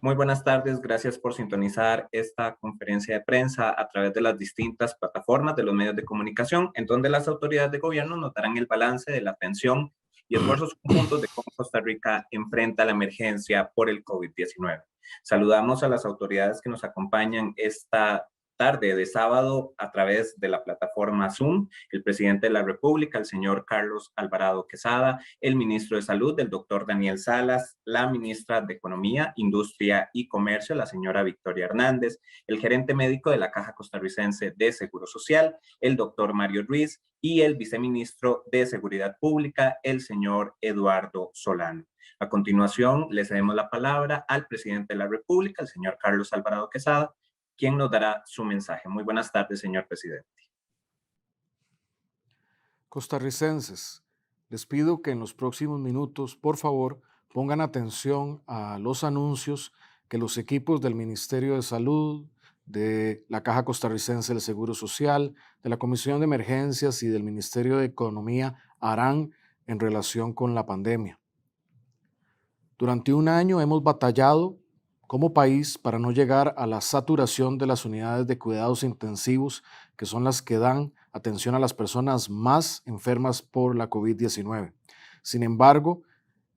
Muy buenas tardes, gracias por sintonizar esta conferencia de prensa a través de las distintas plataformas de los medios de comunicación, en donde las autoridades de gobierno nos darán el balance de la atención y esfuerzos conjuntos de cómo Costa Rica enfrenta la emergencia por el COVID-19. Saludamos a las autoridades que nos acompañan esta tarde de sábado a través de la plataforma Zoom, el presidente de la República, el señor Carlos Alvarado Quesada, el ministro de Salud, el doctor Daniel Salas, la ministra de Economía, Industria y Comercio, la señora Victoria Hernández, el gerente médico de la Caja Costarricense de Seguro Social, el doctor Mario Ruiz y el viceministro de Seguridad Pública, el señor Eduardo Solano. A continuación, le cedemos la palabra al presidente de la República, el señor Carlos Alvarado Quesada, quien nos dará su mensaje. Muy buenas tardes, señor presidente. Costarricenses, les pido que en los próximos minutos, por favor, pongan atención a los anuncios que los equipos del Ministerio de Salud, de la Caja Costarricense del Seguro Social, de la Comisión de Emergencias y del Ministerio de Economía harán en relación con la pandemia. Durante un año hemos batallado como país para no llegar a la saturación de las unidades de cuidados intensivos, que son las que dan atención a las personas más enfermas por la COVID-19. Sin embargo,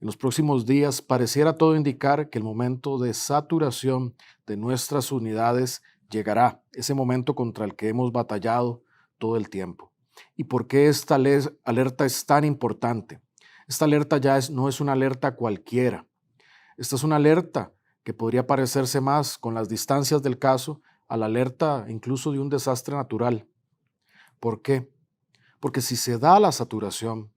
en los próximos días pareciera todo indicar que el momento de saturación de nuestras unidades llegará, ese momento contra el que hemos batallado todo el tiempo. ¿Y por qué esta alerta es tan importante? Esta alerta no es una alerta cualquiera. Esta es una alerta que podría parecerse más con las distancias del caso a la alerta incluso de un desastre natural. ¿Por qué? Porque si se da la saturación,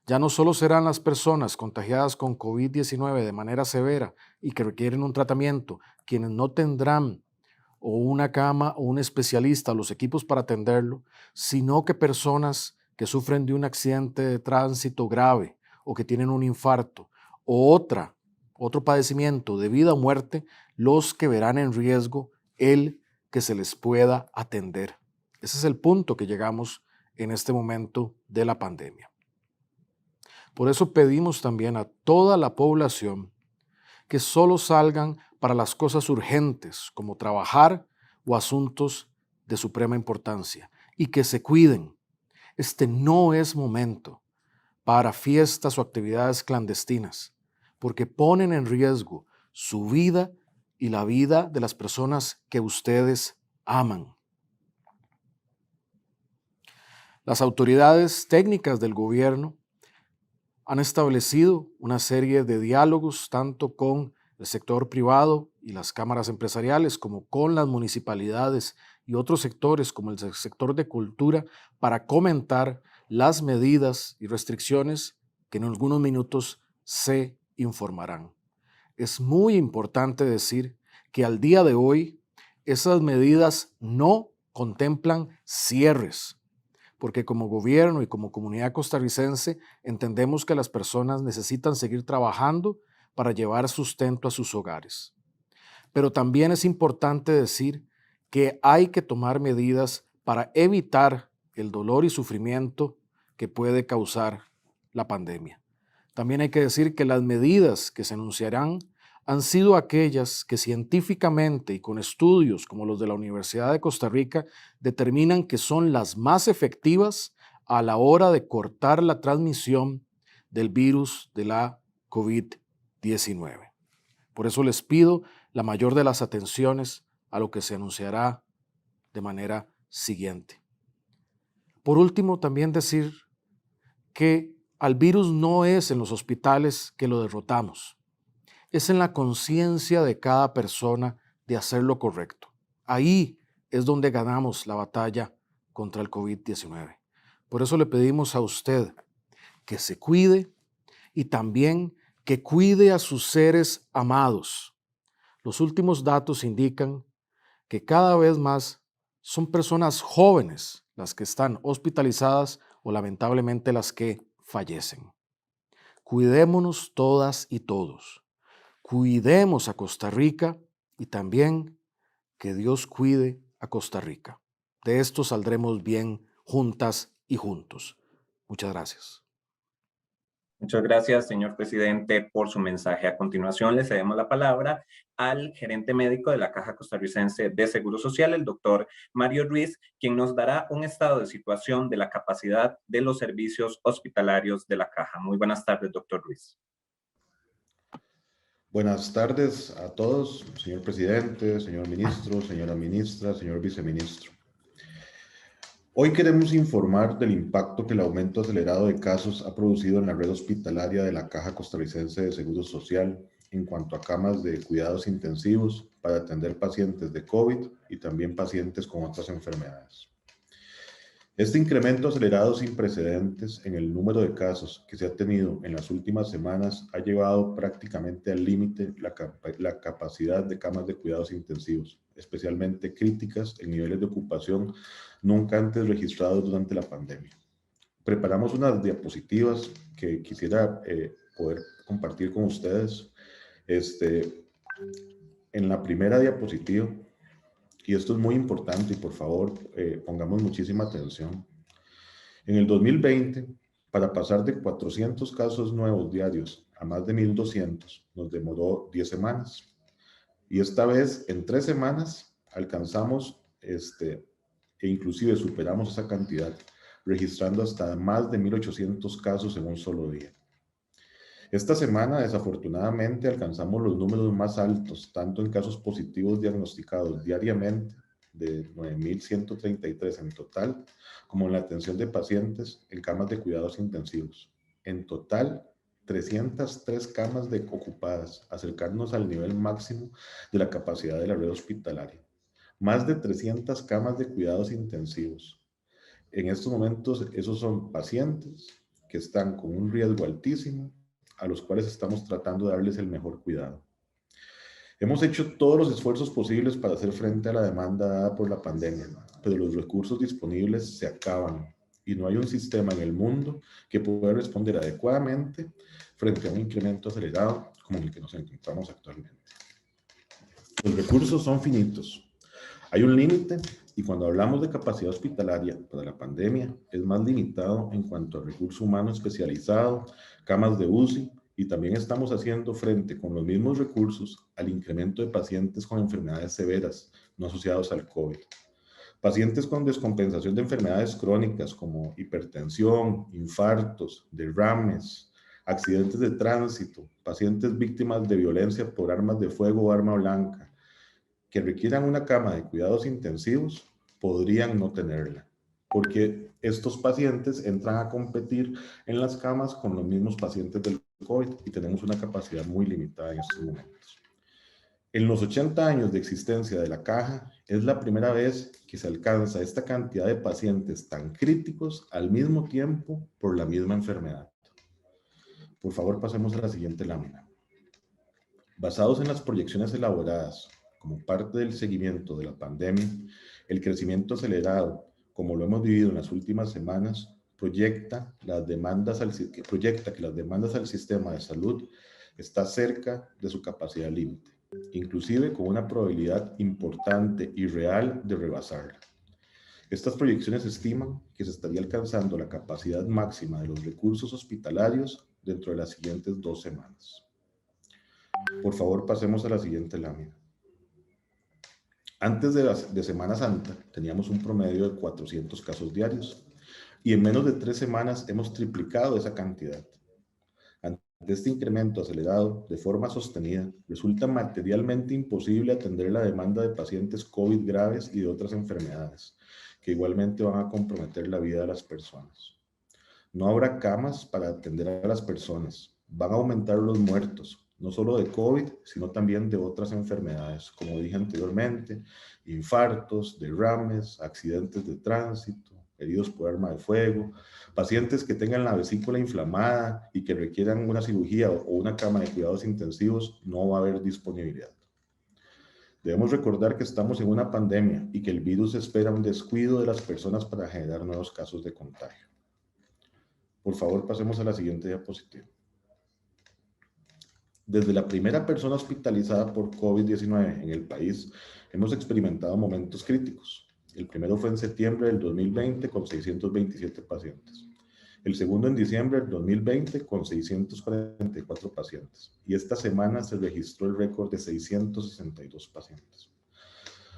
ya no solo serán las personas contagiadas con COVID-19 de manera severa y que requieren un tratamiento, quienes no tendrán o una cama o un especialista o los equipos para atenderlo, sino que personas que sufren de un accidente de tránsito grave o que tienen un infarto o otro padecimiento de vida o muerte, los que verán en riesgo el que se les pueda atender. Ese es el punto que llegamos en este momento de la pandemia. Por eso pedimos también a toda la población que solo salgan para las cosas urgentes, como trabajar o asuntos de suprema importancia, y que se cuiden. Este no es momento para fiestas o actividades clandestinas, porque ponen en riesgo su vida y la vida de las personas que ustedes aman. Las autoridades técnicas del gobierno han establecido una serie de diálogos tanto con el sector privado y las cámaras empresariales como con las municipalidades y otros sectores como el sector de cultura para comentar las medidas y restricciones que en algunos minutos se informarán. Es muy importante decir que al día de hoy esas medidas no contemplan cierres, porque como gobierno y como comunidad costarricense entendemos que las personas necesitan seguir trabajando para llevar sustento a sus hogares. Pero también es importante decir que hay que tomar medidas para evitar el dolor y sufrimiento que puede causar la pandemia. También hay que decir que las medidas que se anunciarán han sido aquellas que científicamente y con estudios como los de la Universidad de Costa Rica determinan que son las más efectivas a la hora de cortar la transmisión del virus de la COVID-19. Por eso les pido la mayor de las atenciones a lo que se anunciará de manera siguiente. Por último, también decir que al virus no es en los hospitales que lo derrotamos. Es en la conciencia de cada persona de hacer lo correcto. Ahí es donde ganamos la batalla contra el COVID-19. Por eso le pedimos a usted que se cuide y también que cuide a sus seres amados. Los últimos datos indican que cada vez más son personas jóvenes las que están hospitalizadas o lamentablemente las que fallecen. Cuidémonos todas y todos. Cuidemos a Costa Rica y también que Dios cuide a Costa Rica. De esto saldremos bien juntas y juntos. Muchas gracias. Muchas gracias, señor presidente, por su mensaje. A continuación, le cedemos la palabra al gerente médico de la Caja Costarricense de Seguro Social, el doctor Mario Ruiz, quien nos dará un estado de situación de la capacidad de los servicios hospitalarios de la Caja. Muy buenas tardes, doctor Ruiz. Buenas tardes a todos, señor presidente, señor ministro, señora ministra, señor viceministro. Hoy queremos informar del impacto que el aumento acelerado de casos ha producido en la red hospitalaria de la Caja Costarricense de Seguro Social en cuanto a camas de cuidados intensivos para atender pacientes de COVID y también pacientes con otras enfermedades. Este incremento acelerado sin precedentes en el número de casos que se ha tenido en las últimas semanas ha llevado prácticamente al límite la capacidad de camas de cuidados intensivos, especialmente críticas en niveles de ocupación nunca antes registrados durante la pandemia. Preparamos unas diapositivas que quisiera poder compartir con ustedes. En la primera diapositiva, y esto es muy importante y por favor pongamos muchísima atención. En el 2020, para pasar de 400 casos nuevos diarios a más de 1,200, nos demoró 10 semanas. Y esta vez, en 3 semanas, alcanzamos e inclusive superamos esa cantidad, registrando hasta más de 1,800 casos en un solo día. Esta semana, desafortunadamente, alcanzamos los números más altos, tanto en casos positivos diagnosticados diariamente, de 9,133 en total, como en la atención de pacientes en camas de cuidados intensivos. En total, 303 camas ocupadas, acercarnos al nivel máximo de la capacidad de la red hospitalaria. Más de 300 camas de cuidados intensivos. En estos momentos, esos son pacientes que están con un riesgo altísimo, a los cuales estamos tratando de darles el mejor cuidado. Hemos hecho todos los esfuerzos posibles para hacer frente a la demanda dada por la pandemia, pero los recursos disponibles se acaban y no hay un sistema en el mundo que pueda responder adecuadamente frente a un incremento acelerado como el que nos encontramos actualmente. Los recursos son finitos. Hay un límite y cuando hablamos de capacidad hospitalaria para la pandemia es más limitado en cuanto a recurso humano especializado, camas de UCI y también estamos haciendo frente con los mismos recursos al incremento de pacientes con enfermedades severas no asociados al COVID. Pacientes con descompensación de enfermedades crónicas como hipertensión, infartos, derrames, accidentes de tránsito, pacientes víctimas de violencia por armas de fuego o arma blanca, que requieran una cama de cuidados intensivos, podrían no tenerla, porque estos pacientes entran a competir en las camas con los mismos pacientes del COVID y tenemos una capacidad muy limitada en estos momentos. En los 80 años de existencia de la Caja, es la primera vez que se alcanza esta cantidad de pacientes tan críticos al mismo tiempo por la misma enfermedad. Por favor, pasemos a la siguiente lámina. Basados en las proyecciones elaboradas como parte del seguimiento de la pandemia, el crecimiento acelerado, como lo hemos vivido en las últimas semanas, proyecta que las demandas al sistema de salud está cerca de su capacidad límite, inclusive con una probabilidad importante y real de rebasarla. Estas proyecciones estiman que se estaría alcanzando la capacidad máxima de los recursos hospitalarios dentro de las siguientes 2 semanas. Por favor, pasemos a la siguiente lámina. Antes de Semana Santa teníamos un promedio de 400 casos diarios y en menos de 3 semanas hemos triplicado esa cantidad. Ante este incremento acelerado de forma sostenida, resulta materialmente imposible atender la demanda de pacientes COVID graves y de otras enfermedades, que igualmente van a comprometer la vida de las personas. No habrá camas para atender a las personas, van a aumentar los muertos, no solo de COVID, sino también de otras enfermedades, como dije anteriormente, infartos, derrames, accidentes de tránsito, heridos por arma de fuego, pacientes que tengan la vesícula inflamada y que requieran una cirugía o una cama de cuidados intensivos, no va a haber disponibilidad. Debemos recordar que estamos en una pandemia y que el virus espera un descuido de las personas para generar nuevos casos de contagio. Por favor, pasemos a la siguiente diapositiva. Desde la primera persona hospitalizada por COVID-19 en el país, hemos experimentado momentos críticos. El primero fue en septiembre del 2020 con 627 pacientes. El segundo en diciembre del 2020 con 644 pacientes. Y esta semana se registró el récord de 662 pacientes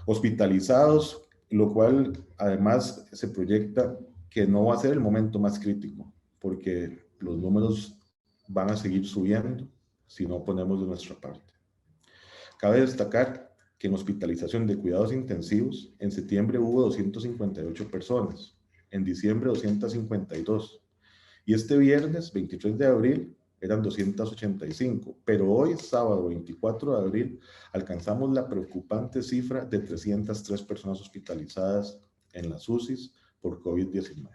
hospitalizados, lo cual además se proyecta que no va a ser el momento más crítico, porque los números van a seguir subiendo si no ponemos de nuestra parte. Cabe destacar que en hospitalización de cuidados intensivos, en septiembre hubo 258 personas, en diciembre 252, y este viernes, 23 de abril, eran 285, pero hoy, sábado 24 de abril, alcanzamos la preocupante cifra de 303 personas hospitalizadas en las UCIs por COVID-19.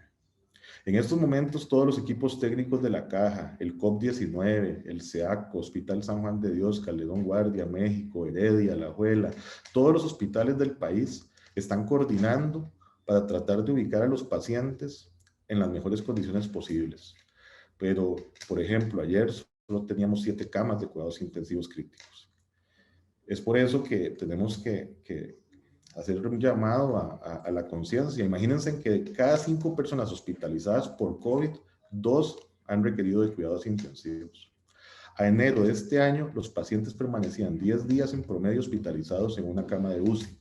En estos momentos, todos los equipos técnicos de la Caja, el COP19, el SEACO, Hospital San Juan de Dios, Calderón Guardia, México, Heredia, Alajuela, todos los hospitales del país están coordinando para tratar de ubicar a los pacientes en las mejores condiciones posibles. Pero, por ejemplo, ayer solo teníamos 7 camas de cuidados intensivos críticos. Es por eso que tenemos que hacer un llamado a la conciencia. Imagínense que de cada 5 personas hospitalizadas por COVID, 2 han requerido de cuidados intensivos. A enero de este año, los pacientes permanecían 10 días en promedio hospitalizados en una cama de UCI.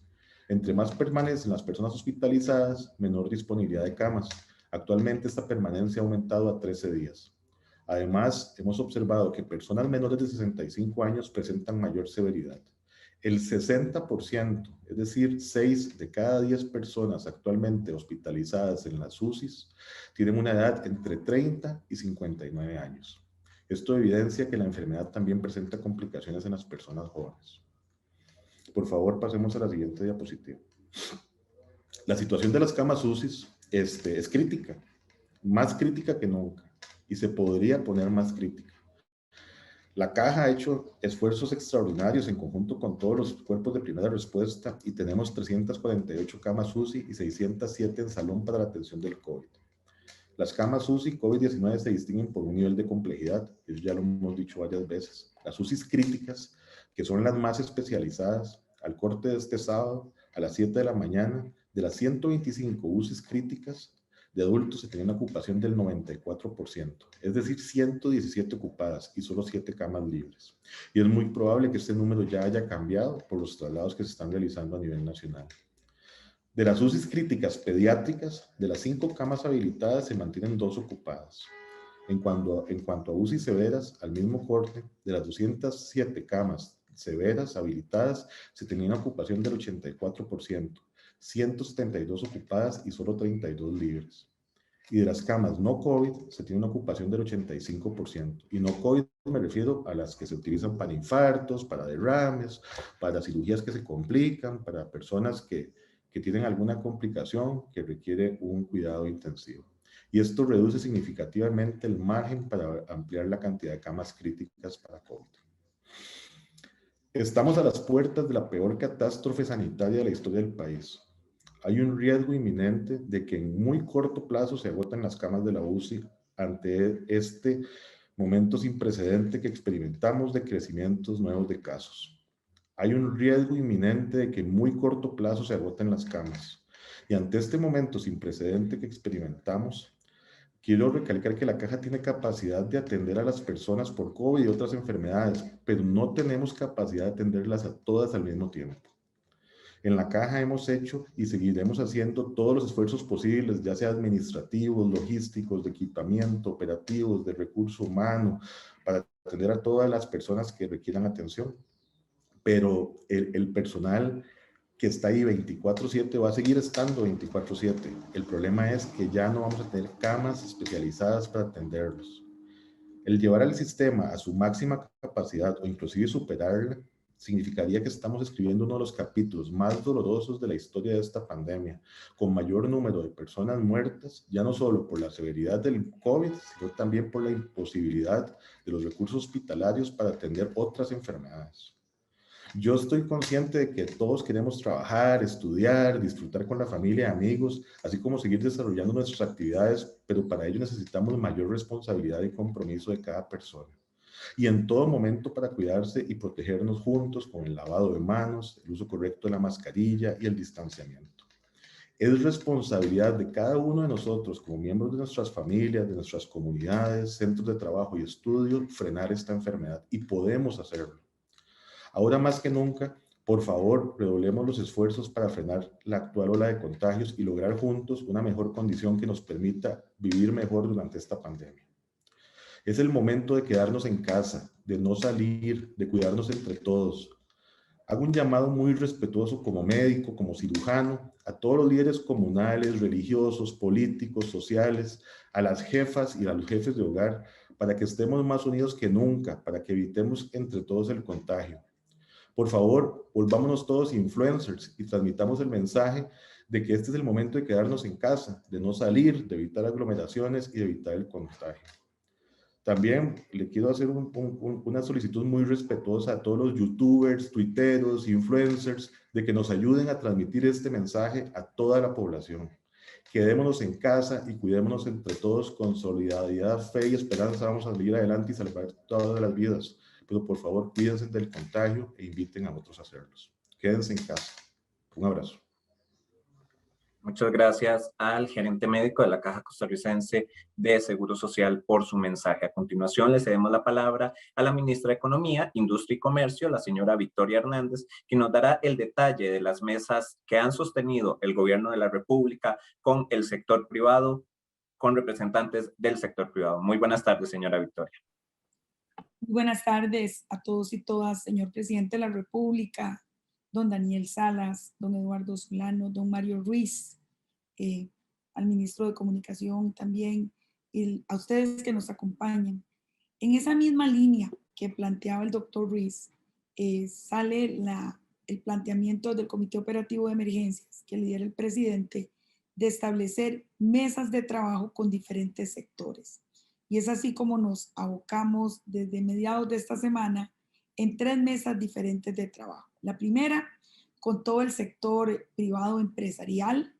Entre más permanecen las personas hospitalizadas, menor disponibilidad de camas. Actualmente esta permanencia ha aumentado a 13 días. Además, hemos observado que personas menores de 65 años presentan mayor severidad. El 60%, es decir, 6 de cada 10 personas actualmente hospitalizadas en las UCIs, tienen una edad entre 30 y 59 años. Esto evidencia que la enfermedad también presenta complicaciones en las personas jóvenes. Por favor, pasemos a la siguiente diapositiva. La situación de las camas UCIs es crítica, más crítica que nunca, y se podría poner más crítica. La Caja ha hecho esfuerzos extraordinarios en conjunto con todos los cuerpos de primera respuesta y tenemos 348 camas UCI y 607 en salón para la atención del COVID. Las camas UCI COVID-19 se distinguen por un nivel de complejidad, eso ya lo hemos dicho varias veces. Las UCIs críticas, que son las más especializadas, al corte de este sábado, a las 7 de la mañana, de las 125 UCIs críticas, de adultos se tenía una ocupación del 94%, es decir, 117 ocupadas y solo 7 camas libres. Y es muy probable que este número ya haya cambiado por los traslados que se están realizando a nivel nacional. De las UCIs críticas pediátricas, de las 5 camas habilitadas se mantienen 2 ocupadas. En cuanto a UCIs severas, al mismo corte, de las 207 camas severas habilitadas, se tenía una ocupación del 84%, 172 ocupadas y solo 32 libres. Y de las camas no COVID, se tiene una ocupación del 85%. Y no COVID me refiero a las que se utilizan para infartos, para derrames, para cirugías que se complican, para personas que tienen alguna complicación que requiere un cuidado intensivo. Y esto reduce significativamente el margen para ampliar la cantidad de camas críticas para COVID. Estamos a las puertas de la peor catástrofe sanitaria de la historia del país. Hay un riesgo inminente de que en muy corto plazo se agoten las camas de la UCI ante este momento sin precedente que experimentamos de crecimientos nuevos de casos. Hay un riesgo inminente de que en muy corto plazo se agoten las camas. Y ante este momento sin precedente que experimentamos, quiero recalcar que la Caja tiene capacidad de atender a las personas por COVID y otras enfermedades, pero no tenemos capacidad de atenderlas a todas al mismo tiempo. En la Caja hemos hecho y seguiremos haciendo todos los esfuerzos posibles, ya sea administrativos, logísticos, de equipamiento, operativos, de recurso humano, para atender a todas las personas que requieran atención. Pero el personal que está ahí 24/7 va a seguir estando 24/7. El problema es que ya no vamos a tener camas especializadas para atenderlos. El llevar al sistema a su máxima capacidad o inclusive superarla significaría que estamos escribiendo uno de los capítulos más dolorosos de la historia de esta pandemia, con mayor número de personas muertas, ya no solo por la severidad del COVID, sino también por la imposibilidad de los recursos hospitalarios para atender otras enfermedades. Yo estoy consciente de que todos queremos trabajar, estudiar, disfrutar con la familia y amigos, así como seguir desarrollando nuestras actividades, pero para ello necesitamos mayor responsabilidad y compromiso de cada persona. Y en todo momento para cuidarse y protegernos juntos con el lavado de manos, el uso correcto de la mascarilla y el distanciamiento. Es responsabilidad de cada uno de nosotros, como miembros de nuestras familias, de nuestras comunidades, centros de trabajo y estudio, frenar esta enfermedad, y podemos hacerlo. Ahora más que nunca, por favor, redoblemos los esfuerzos para frenar la actual ola de contagios y lograr juntos una mejor condición que nos permita vivir mejor durante esta pandemia. Es el momento de quedarnos en casa, de no salir, de cuidarnos entre todos. Hago un llamado muy respetuoso como médico, como cirujano, a todos los líderes comunales, religiosos, políticos, sociales, a las jefas y a los jefes de hogar, para que estemos más unidos que nunca, para que evitemos entre todos el contagio. Por favor, volvámonos todos influencers y transmitamos el mensaje de que este es el momento de quedarnos en casa, de no salir, de evitar aglomeraciones y de evitar el contagio. También le quiero hacer una solicitud muy respetuosa a todos los youtubers, tuiteros, influencers, de que nos ayuden a transmitir este mensaje a toda la población. Quedémonos en casa y cuidémonos entre todos con solidaridad, fe y esperanza. Vamos a salir adelante y salvar todas las vidas. Pero por favor, cuídense del contagio e inviten a otros a hacerlos. Quédense en casa. Un abrazo. Muchas gracias al gerente médico de la Caja Costarricense de Seguro Social por su mensaje. A continuación, le cedemos la palabra a la ministra de Economía, Industria y Comercio, la señora Victoria Hernández, quien nos dará el detalle de las mesas que han sostenido el gobierno de la República con el sector privado, con representantes del sector privado. Muy buenas tardes, señora Victoria. Buenas tardes a todos y todas, señor presidente de la República, don Daniel Salas, don Eduardo Solano, don Mario Ruiz, al ministro de Comunicación también, y a ustedes que nos acompañan. En esa misma línea que planteaba el doctor Ruiz, sale el planteamiento del Comité Operativo de Emergencias que lidera el presidente de establecer mesas de trabajo con diferentes sectores. Y es así como nos abocamos desde mediados de esta semana en 3 mesas diferentes de trabajo. La primera, con todo el sector privado empresarial,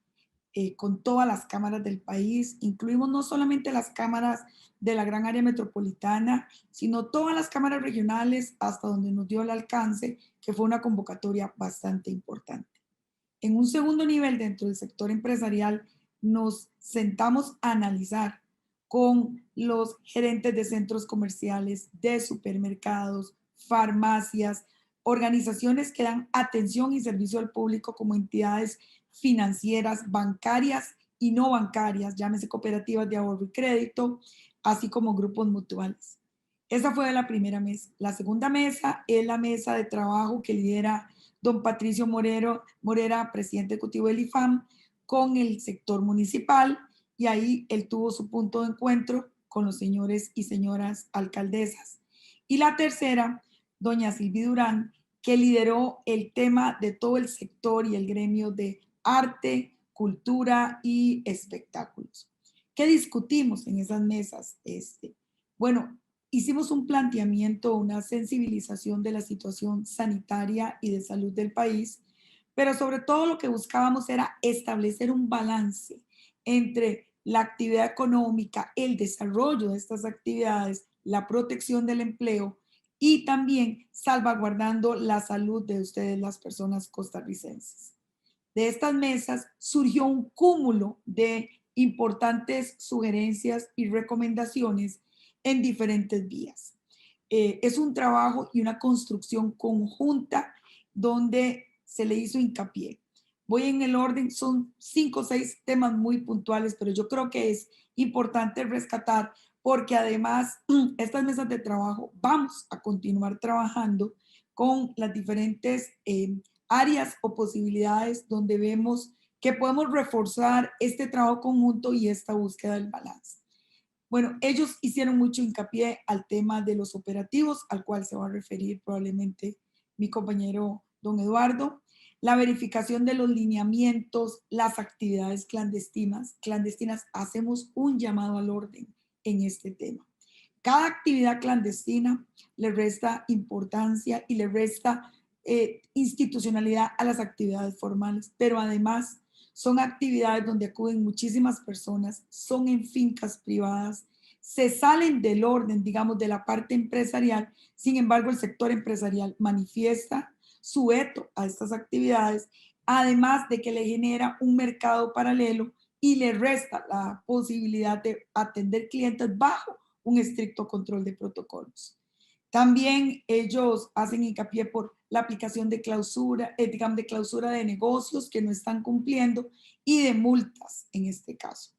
con todas las cámaras del país. Incluimos no solamente las cámaras de la gran área metropolitana, sino todas las cámaras regionales hasta donde nos dio el alcance, que fue una convocatoria bastante importante. En un segundo nivel, dentro del sector empresarial, nos sentamos a analizar con los gerentes de centros comerciales, de supermercados, farmacias, organizaciones que dan atención y servicio al público como entidades financieras, bancarias y no bancarias, llámese cooperativas de ahorro y crédito, así como grupos mutuales. Esa fue la primera mesa. La segunda mesa es la mesa de trabajo que lidera don Patricio Morera, presidente ejecutivo del IFAM, con el sector municipal, y ahí él tuvo su punto de encuentro con los señores y señoras alcaldesas. Y la tercera, doña Silvi Durán, que lideró el tema de todo el sector y el gremio de arte, cultura y espectáculos. ¿Qué discutimos en esas mesas? Bueno, hicimos un planteamiento, una sensibilización de la situación sanitaria y de salud del país, pero sobre todo lo que buscábamos era establecer un balance entre la actividad económica, el desarrollo de estas actividades, la protección del empleo y también salvaguardando la salud de ustedes, las personas costarricenses. De estas mesas surgió un cúmulo de importantes sugerencias y recomendaciones en diferentes vías. Es un trabajo y una construcción conjunta donde se le hizo hincapié. Voy en el orden, son 5 o 6 temas muy puntuales, pero yo creo que es importante rescatar porque además estas mesas de trabajo vamos a continuar trabajando con las diferentes áreas o posibilidades donde vemos que podemos reforzar este trabajo conjunto y esta búsqueda del balance. Bueno, ellos hicieron mucho hincapié al tema de los operativos, al cual se va a referir probablemente mi compañero don Eduardo, la verificación de los lineamientos, las actividades clandestinas. Hacemos un llamado al orden en este tema. Cada actividad clandestina le resta importancia y le resta institucionalidad a las actividades formales, pero además son actividades donde acuden muchísimas personas, son en fincas privadas, se salen del orden, digamos, de la parte empresarial. Sin embargo, el sector empresarial manifiesta su veto a estas actividades además de que le genera un mercado paralelo y le resta la posibilidad de atender clientes bajo un estricto control de protocolos. También ellos hacen hincapié por la aplicación de clausura, digamos, de clausura de negocios que no están cumpliendo y de multas en este caso.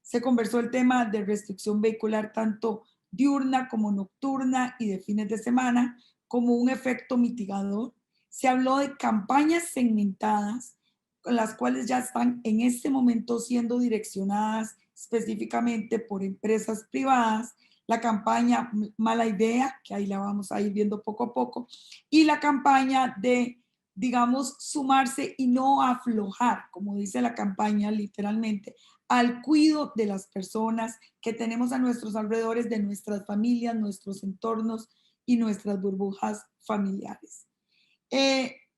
Se conversó el tema de restricción vehicular tanto diurna como nocturna y de fines de semana como un efecto mitigador. Se habló de campañas segmentadas, las cuales ya están en este momento siendo direccionadas específicamente por empresas privadas, la campaña Mala Idea, que ahí la vamos a ir viendo poco a poco, y la campaña de, digamos, sumarse y no aflojar, como dice la campaña literalmente, al cuidado de las personas que tenemos a nuestros alrededores, de nuestras familias, nuestros entornos y nuestras burbujas familiares.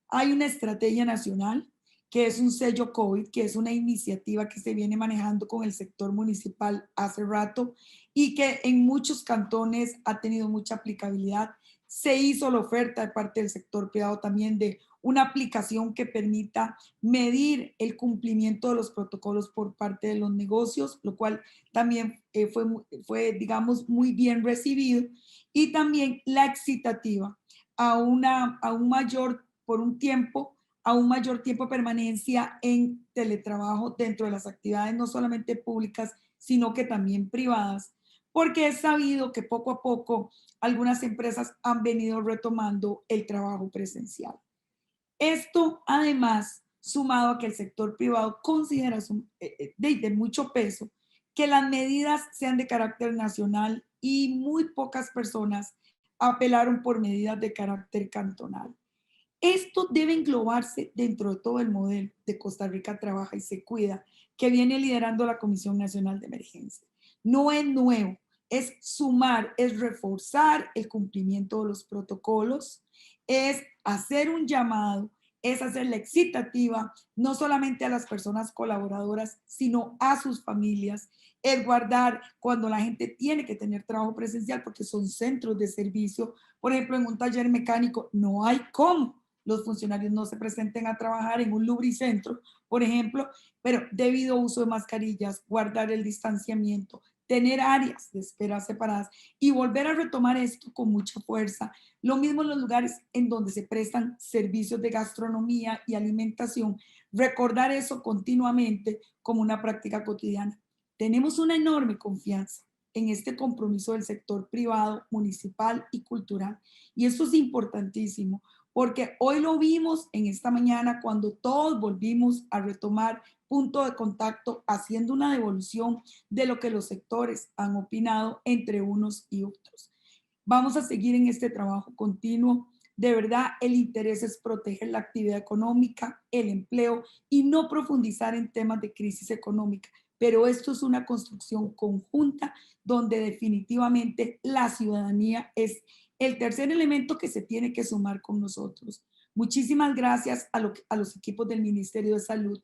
Hay una estrategia nacional que es un sello COVID, que es una iniciativa que se viene manejando con el sector municipal hace rato y que en muchos cantones ha tenido mucha aplicabilidad. Se hizo la oferta de parte del sector privado también de una aplicación que permita medir el cumplimiento de los protocolos por parte de los negocios, lo cual también fue, digamos, muy bien recibido. Y también la excitativa a un mayor, por un tiempo, a un mayor tiempo de permanencia en teletrabajo dentro de las actividades no solamente públicas, sino que también privadas, porque es sabido que poco a poco algunas empresas han venido retomando el trabajo presencial. Esto, además, sumado a que el sector privado considera de mucho peso que las medidas sean de carácter nacional y muy pocas personas apelaron por medidas de carácter cantonal. Esto debe englobarse dentro de todo el modelo de Costa Rica Trabaja y Se Cuida, que viene liderando la Comisión Nacional de Emergencia. No es nuevo, es sumar, es reforzar el cumplimiento de los protocolos, es hacer un llamado, es hacer la excitativa, no solamente a las personas colaboradoras, sino a sus familias, es guardar cuando la gente tiene que tener trabajo presencial, porque son centros de servicio. Por ejemplo, en un taller mecánico no hay cómo los funcionarios no se presenten a trabajar en un lubricentro, por ejemplo, pero debido uso de mascarillas, guardar el distanciamiento, tener áreas de espera separadas y volver a retomar esto con mucha fuerza. Lo mismo en los lugares en donde se prestan servicios de gastronomía y alimentación, recordar eso continuamente como una práctica cotidiana. Tenemos una enorme confianza en este compromiso del sector privado, municipal y cultural. Y esto es importantísimo, porque hoy lo vimos en esta mañana cuando todos volvimos a retomar punto de contacto, haciendo una devolución de lo que los sectores han opinado entre unos y otros. Vamos a seguir en este trabajo continuo. De verdad, el interés es proteger la actividad económica, el empleo y no profundizar en temas de crisis económica. Pero esto es una construcción conjunta donde definitivamente la ciudadanía es el tercer elemento que se tiene que sumar con nosotros. Muchísimas gracias a los equipos del Ministerio de Salud,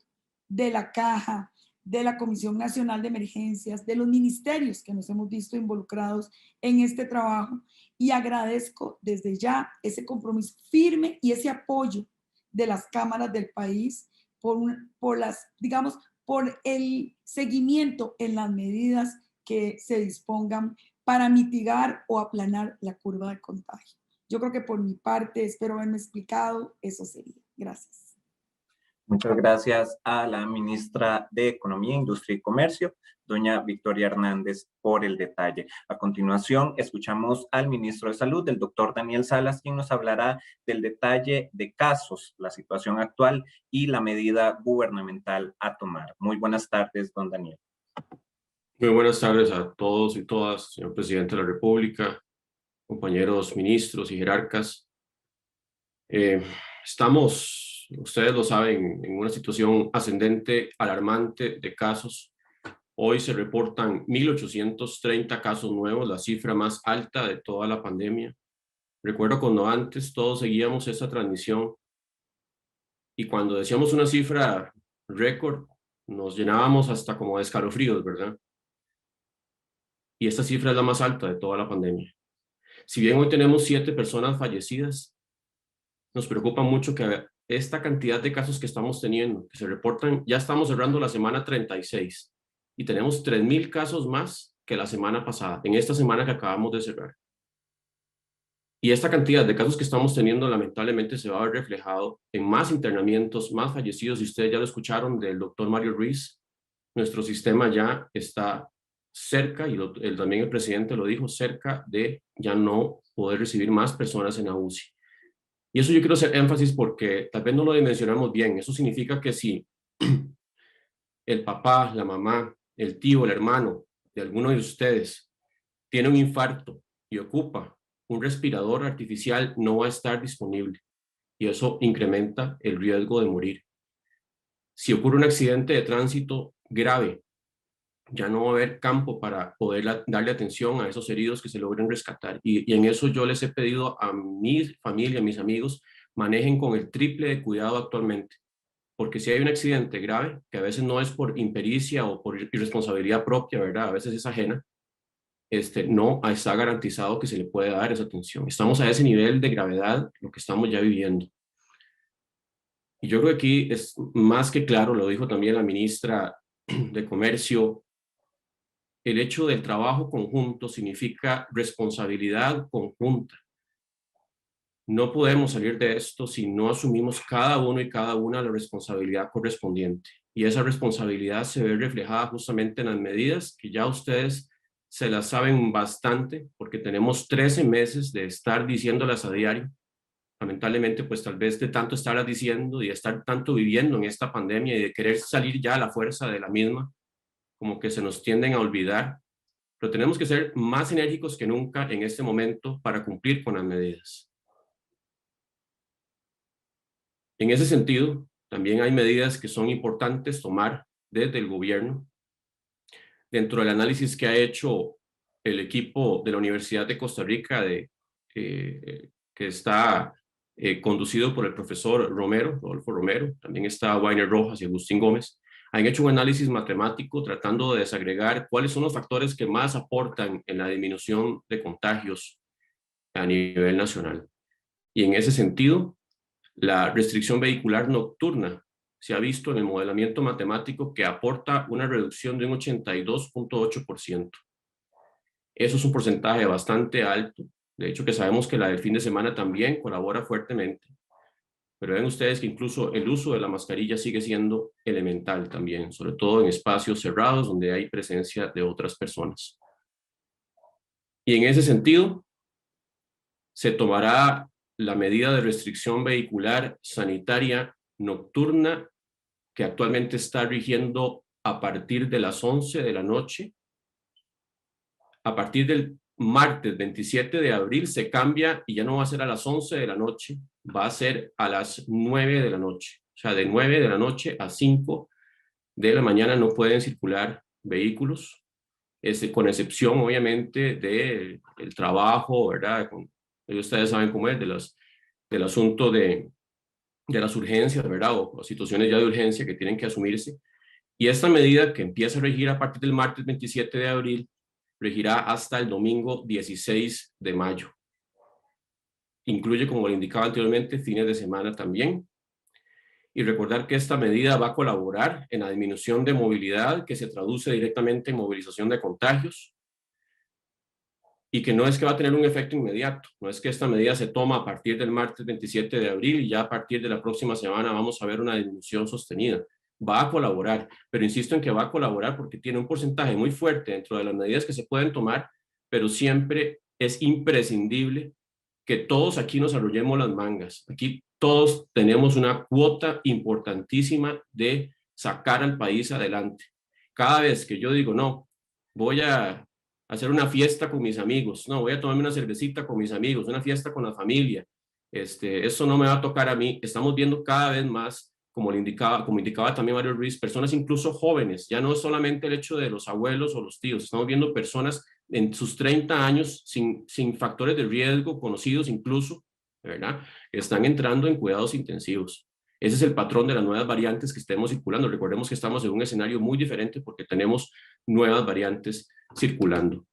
de la Caja, de la Comisión Nacional de Emergencias, de los ministerios que nos hemos visto involucrados en este trabajo, y agradezco desde ya ese compromiso firme y ese apoyo de las cámaras del país por las, digamos, por el seguimiento en las medidas que se dispongan para mitigar o aplanar la curva de contagio. Yo creo que por mi parte, espero haberme explicado, eso sería. Gracias. Muchas gracias a la ministra de Economía, Industria y Comercio, doña Victoria Hernández, por el detalle. A continuación, escuchamos al ministro de Salud, el doctor Daniel Salas, quien nos hablará del detalle de casos, la situación actual y la medida gubernamental a tomar. Muy buenas tardes, don Daniel. Muy buenas tardes a todos y todas, señor presidente de la República, compañeros ministros y jerarcas. Estamos, ustedes lo saben, en una situación ascendente, alarmante de casos. Hoy se reportan 1.830 casos nuevos, la cifra más alta de toda la pandemia. Recuerdo cuando antes todos seguíamos esa transmisión y cuando decíamos una cifra récord, nos llenábamos hasta como de escalofríos, ¿verdad? Y esta cifra es la más alta de toda la pandemia. Si bien hoy tenemos 7 personas fallecidas, nos preocupa mucho que esta cantidad de casos que estamos teniendo, que se reportan, ya estamos cerrando la semana 36 y tenemos 3,000 casos más que la semana pasada, en esta semana que acabamos de cerrar. Y esta cantidad de casos que estamos teniendo lamentablemente se va a ver reflejado en más internamientos, más fallecidos, y ustedes ya lo escucharon del doctor Mario Ruiz. Nuestro sistema ya está cerca, y también el presidente lo dijo, cerca de ya no poder recibir más personas en la UCI. Y eso yo quiero hacer énfasis porque tal vez no lo dimensionamos bien. Eso significa que si el papá, la mamá, el tío, el hermano de alguno de ustedes tiene un infarto y ocupa un respirador artificial, no va a estar disponible, y eso incrementa el riesgo de morir. Si ocurre un accidente de tránsito grave, ya no va a haber campo para poder darle atención a esos heridos que se logren rescatar. Y en eso yo les he pedido a mi familia, a mis amigos, manejen con el triple de cuidado actualmente. Porque si hay un accidente grave, que a veces no es por impericia o por irresponsabilidad propia, ¿verdad? A veces es ajena, no está garantizado que se le pueda dar esa atención. Estamos a ese nivel de gravedad, lo que estamos ya viviendo. Y yo creo que aquí es más que claro, lo dijo también la ministra de Comercio, el hecho del trabajo conjunto significa responsabilidad conjunta. No podemos salir de esto si no asumimos cada uno y cada una la responsabilidad correspondiente. Y esa responsabilidad se ve reflejada justamente en las medidas que ya ustedes se las saben bastante, porque tenemos 13 meses de estar diciéndolas a diario. Lamentablemente, pues tal vez de tanto estarlas diciendo y de estar tanto viviendo en esta pandemia y de querer salir ya a la fuerza de la misma, como que se nos tienden a olvidar. Pero tenemos que ser más enérgicos que nunca en este momento para cumplir con las medidas. En ese sentido, también hay medidas que son importantes tomar desde el gobierno. Dentro del análisis que ha hecho el equipo de la Universidad de Costa Rica, que está conducido por el profesor Romero, Rodolfo Romero, también está Weiner Rojas y Agustín Gómez, han hecho un análisis matemático tratando de desagregar cuáles son los factores que más aportan en la disminución de contagios a nivel nacional. Y en ese sentido, la restricción vehicular nocturna se ha visto en el modelamiento matemático que aporta una reducción de un 82.8%. Eso es un porcentaje bastante alto. De hecho, que sabemos que la del fin de semana también colabora fuertemente. Pero ven ustedes que incluso el uso de la mascarilla sigue siendo elemental también, sobre todo en espacios cerrados donde hay presencia de otras personas. Y en ese sentido, se tomará la medida de restricción vehicular sanitaria nocturna que actualmente está rigiendo a partir de las 11 de la noche. A partir del martes 27 de abril se cambia y ya no va a ser a las 11 de la noche, va a ser a las 9 de la noche. O sea, de 9 de la noche a 5 de la mañana no pueden circular vehículos, con excepción obviamente del trabajo, ¿verdad? Ustedes saben cómo es, del asunto de las urgencias, ¿verdad? O situaciones ya de urgencia que tienen que asumirse. Y esta medida que empieza a regir a partir del martes 27 de abril, regirá hasta el domingo 16 de mayo. Incluye, como le indicaba anteriormente, fines de semana también. Y recordar que esta medida va a colaborar en la disminución de movilidad que se traduce directamente en movilización de contagios, y que no es que va a tener un efecto inmediato, no es que esta medida se toma a partir del martes 27 de abril y ya a partir de la próxima semana vamos a ver una disminución sostenida. Va a colaborar, pero insisto en que va a colaborar porque tiene un porcentaje muy fuerte dentro de las medidas que se pueden tomar, pero siempre es imprescindible que todos aquí nos arrollemos las mangas. Aquí todos tenemos una cuota importantísima de sacar al país adelante. Cada vez que yo digo, no, voy a hacer una fiesta con mis amigos, no, voy a tomarme una cervecita con mis amigos, una fiesta con la familia, eso no me va a tocar a mí. Estamos viendo cada vez más, como indicaba también Mario Ruiz, personas incluso jóvenes, ya no es solamente el hecho de los abuelos o los tíos, estamos viendo personas en sus 30 años sin factores de riesgo conocidos incluso, ¿verdad? Están entrando en cuidados intensivos. Ese es el patrón de las nuevas variantes que estemos circulando. Recordemos que estamos en un escenario muy diferente porque tenemos nuevas variantes circulando.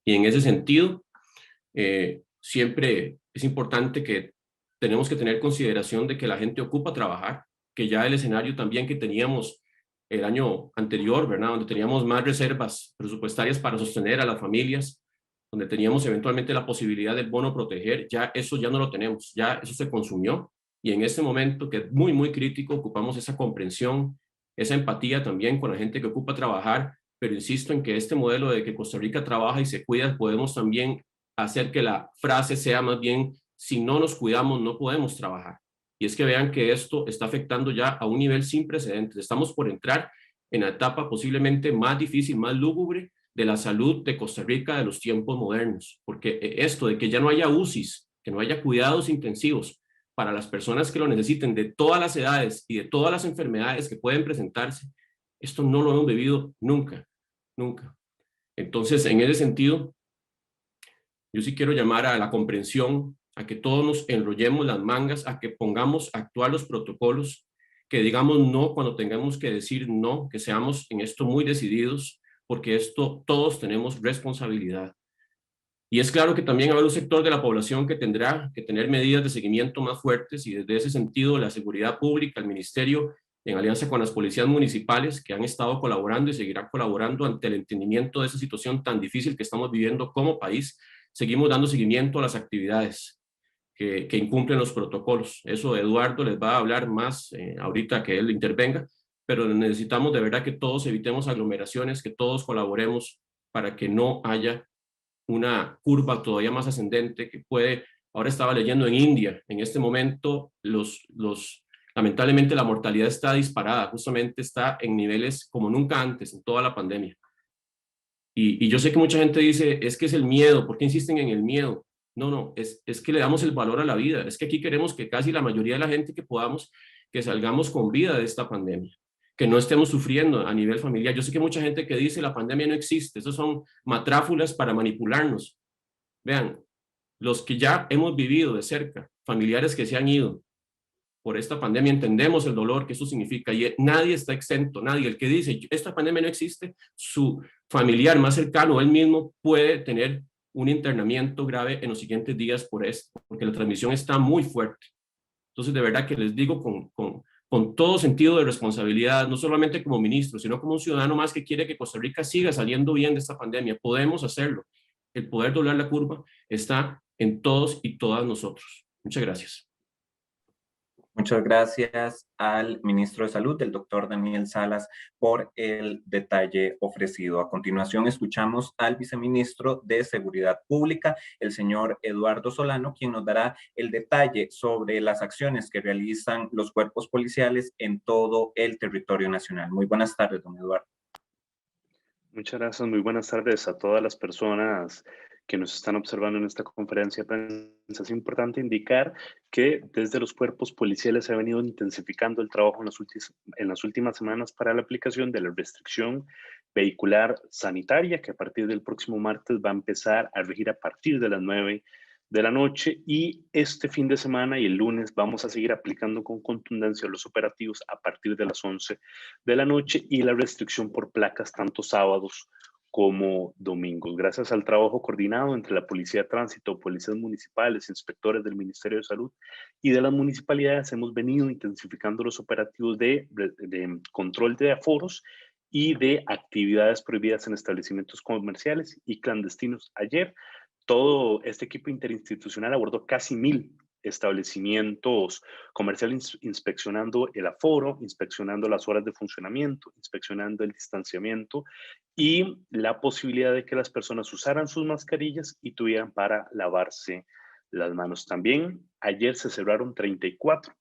Y en ese sentido, siempre es importante que tenemos que tener consideración de que la gente ocupa trabajar, que ya el escenario también que teníamos el año anterior, ¿verdad? Donde teníamos más reservas presupuestarias para sostener a las familias, donde teníamos eventualmente la posibilidad del bono proteger, ya eso ya no lo tenemos, ya eso se consumió, y en este momento que es muy, muy crítico, ocupamos esa comprensión, esa empatía también con la gente que ocupa trabajar, pero insisto en que este modelo de que Costa Rica trabaja y se cuida, podemos también hacer que la frase sea más bien, si no nos cuidamos, no podemos trabajar. Y es que vean que esto está afectando ya a un nivel sin precedentes. Estamos por entrar en la etapa posiblemente más difícil, más lúgubre de la salud de Costa Rica de los tiempos modernos, porque esto de que ya no haya UCIs, que no haya cuidados intensivos para las personas que lo necesiten de todas las edades y de todas las enfermedades que pueden presentarse, esto no lo hemos vivido nunca, nunca. Entonces, en ese sentido, yo sí quiero llamar a la comprensión, a que todos nos enrollemos las mangas, a que pongamos a actuar los protocolos, que digamos no cuando tengamos que decir no, que seamos en esto muy decididos, porque esto todos tenemos responsabilidad. Y es claro que también habrá un sector de la población que tendrá que tener medidas de seguimiento más fuertes, y desde ese sentido la seguridad pública, el ministerio, en alianza con las policías municipales que han estado colaborando y seguirán colaborando ante el entendimiento de esa situación tan difícil que estamos viviendo como país, seguimos dando seguimiento a las actividades que incumplen los protocolos. Eso Eduardo les va a hablar más ahorita que él intervenga, pero necesitamos de verdad que todos evitemos aglomeraciones, que todos colaboremos para que no haya una curva todavía más ascendente que puede, ahora estaba leyendo en India, en este momento lamentablemente la mortalidad está disparada, justamente está en niveles como nunca antes en toda la pandemia. Y yo sé que mucha gente dice, es que es el miedo, ¿por qué insisten en el miedo? No, es que le damos el valor a la vida, es que aquí queremos que casi la mayoría de la gente que podamos, que salgamos con vida de esta pandemia, que no estemos sufriendo a nivel familiar. Yo sé que mucha gente que dice la pandemia no existe, esos son matráfulas para manipularnos. Vean, los que ya hemos vivido de cerca, familiares que se han ido por esta pandemia, entendemos el dolor que eso significa y nadie está exento, nadie. El que dice esta pandemia no existe, su familiar más cercano, él mismo, puede tener un internamiento grave en los siguientes días por esto, porque la transmisión está muy fuerte. Entonces, de verdad que les digo con todo sentido de responsabilidad, no solamente como ministro, sino como un ciudadano más que quiere que Costa Rica siga saliendo bien de esta pandemia. Podemos hacerlo. El poder doblar la curva está en todos y todas nosotros. Muchas gracias. Muchas gracias al ministro de Salud, el doctor Daniel Salas, por el detalle ofrecido. A continuación, escuchamos al viceministro de Seguridad Pública, el señor Eduardo Solano, quien nos dará el detalle sobre las acciones que realizan los cuerpos policiales en todo el territorio nacional. Muy buenas tardes, don Eduardo. Muchas gracias, muy buenas tardes a todas las personas que nos están observando en esta conferencia de prensa. Es importante indicar que desde los cuerpos policiales se ha venido intensificando el trabajo en las últimas semanas para la aplicación de la restricción vehicular sanitaria, que a partir del próximo martes va a empezar a regir a partir de las 9 de la noche, y este fin de semana y el lunes vamos a seguir aplicando con contundencia los operativos a partir de las 11 de la noche y la restricción por placas tanto sábados como domingos. Gracias al trabajo coordinado entre la Policía de Tránsito, policías municipales, inspectores del Ministerio de Salud y de las municipalidades, hemos venido intensificando los operativos de control de aforos y de actividades prohibidas en establecimientos comerciales y clandestinos. Ayer, todo este equipo interinstitucional abordó casi 1,000 establecimientos comerciales, inspeccionando el aforo, inspeccionando las horas de funcionamiento, inspeccionando el distanciamiento y la posibilidad de que las personas usaran sus mascarillas y tuvieran para lavarse las manos. También ayer se cerraron 34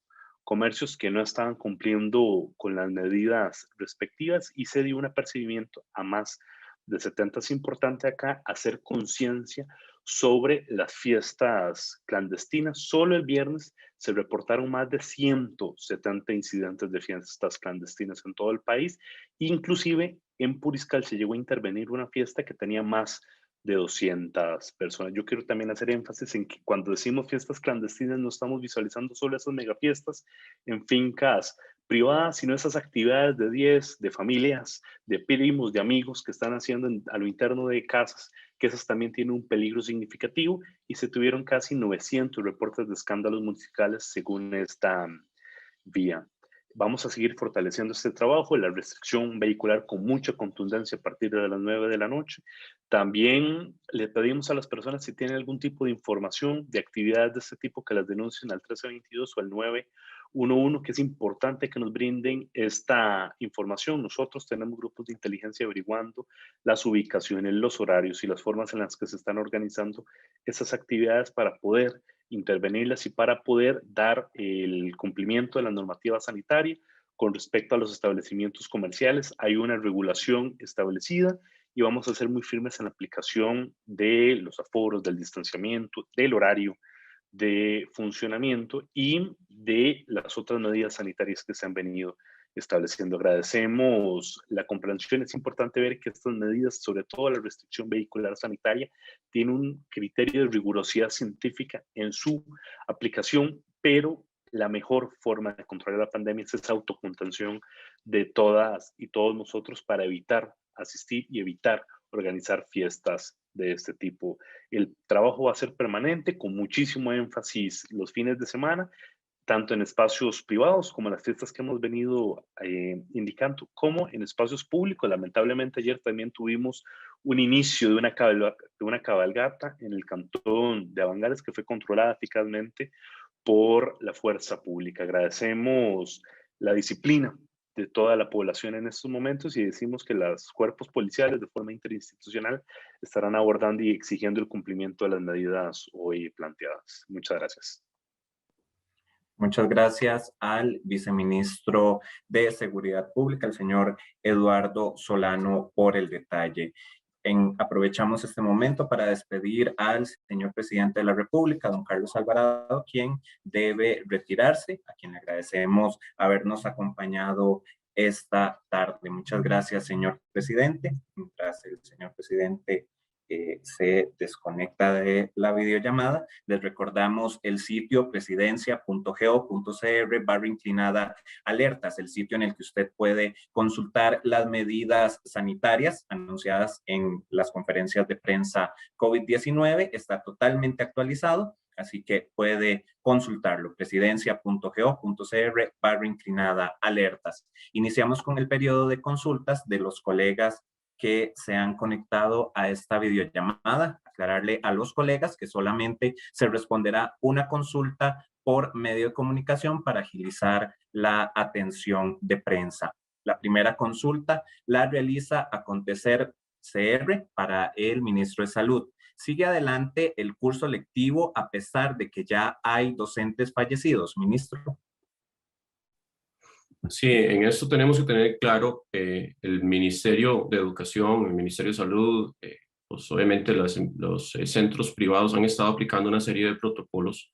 comercios que no estaban cumpliendo con las medidas respectivas y se dio un apercibimiento a más de 70. Es importante acá hacer conciencia sobre las fiestas clandestinas. Solo el viernes se reportaron más de 170 incidentes de fiestas clandestinas en todo el país. Inclusive en Puriscal se llegó a intervenir una fiesta que tenía más de 200 personas. Yo quiero también hacer énfasis en que cuando decimos fiestas clandestinas no estamos visualizando solo esas megafiestas en fincas privada, sino esas actividades de 10, de familias, de primos, de amigos que están haciendo a lo interno de casas, que esas también tienen un peligro significativo, y se tuvieron casi 900 reportes de escándalos musicales según esta vía. Vamos a seguir fortaleciendo este trabajo, la restricción vehicular con mucha contundencia a partir de las 9 de la noche. También le pedimos a las personas si tienen algún tipo de información de actividades de este tipo que las denuncien al 1322 o al 911, que es importante que nos brinden esta información. Nosotros tenemos grupos de inteligencia averiguando las ubicaciones, los horarios y las formas en las que se están organizando esas actividades para poder intervenirlas y para poder dar el cumplimiento de la normativa sanitaria. Con respecto a los establecimientos comerciales, hay una regulación establecida y vamos a ser muy firmes en la aplicación de los aforos, del distanciamiento, del horario de funcionamiento y de las otras medidas sanitarias que se han venido estableciendo. Agradecemos la comprensión. Es importante ver que estas medidas, sobre todo la restricción vehicular sanitaria, tienen un criterio de rigurosidad científica en su aplicación, pero la mejor forma de controlar la pandemia es esa autocontención de todas y todos nosotros para evitar asistir y evitar organizar fiestas de este tipo. El trabajo va a ser permanente, con muchísimo énfasis los fines de semana, tanto en espacios privados como en las fiestas que hemos venido indicando, como en espacios públicos. Lamentablemente ayer también tuvimos un inicio de una cabalgata en el cantón de Avangares que fue controlada eficazmente por la fuerza pública. Agradecemos la disciplina de toda la población en estos momentos y decimos que los cuerpos policiales de forma interinstitucional estarán abordando y exigiendo el cumplimiento de las medidas hoy planteadas. Muchas gracias. Muchas gracias al viceministro de Seguridad Pública, el señor Eduardo Solano, por el detalle. Aprovechamos este momento para despedir al señor presidente de la República, don Carlos Alvarado, quien debe retirarse, a quien le agradecemos habernos acompañado esta tarde. Muchas gracias, señor presidente. Mientras el señor presidente se desconecta de la videollamada, les recordamos el sitio presidencia.go.cr/alertas, el sitio en el que usted puede consultar las medidas sanitarias anunciadas en las conferencias de prensa COVID-19. Está totalmente actualizado, así que puede consultarlo, presidencia.go.cr/alertas. Iniciamos con el periodo de consultas de los colegas que se han conectado a esta videollamada. Aclararle a los colegas que solamente se responderá una consulta por medio de comunicación para agilizar la atención de prensa. La primera consulta la realiza Acontecer CR para el ministro de Salud. Sigue adelante el curso lectivo a pesar de que ya hay docentes fallecidos, ministro. Sí, en esto tenemos que tener claro el Ministerio de Educación, el Ministerio de Salud, pues obviamente los centros privados han estado aplicando una serie de protocolos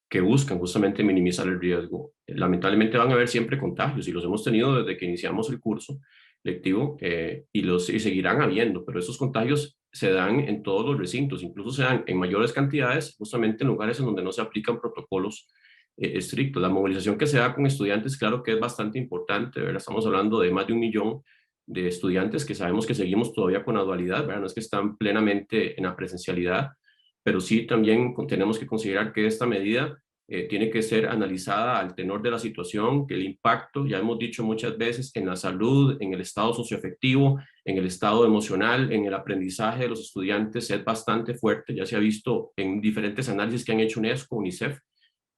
que buscan justamente minimizar el riesgo. Lamentablemente van a haber siempre contagios y los hemos tenido desde que iniciamos el curso lectivo y seguirán habiendo, pero esos contagios se dan en todos los recintos, incluso se dan en mayores cantidades justamente en lugares en donde no se aplican protocolos estricto. La movilización que se da con estudiantes, claro que es bastante importante, ¿verdad? Estamos hablando de más de 1 millón de estudiantes que sabemos que seguimos todavía con la dualidad, ¿verdad? No es que están plenamente en la presencialidad, pero sí también tenemos que considerar que esta medida tiene que ser analizada al tenor de la situación, que el impacto, ya hemos dicho muchas veces, en la salud, en el estado socioafectivo, en el estado emocional, en el aprendizaje de los estudiantes es bastante fuerte. Ya se ha visto en diferentes análisis que han hecho UNESCO, UNICEF,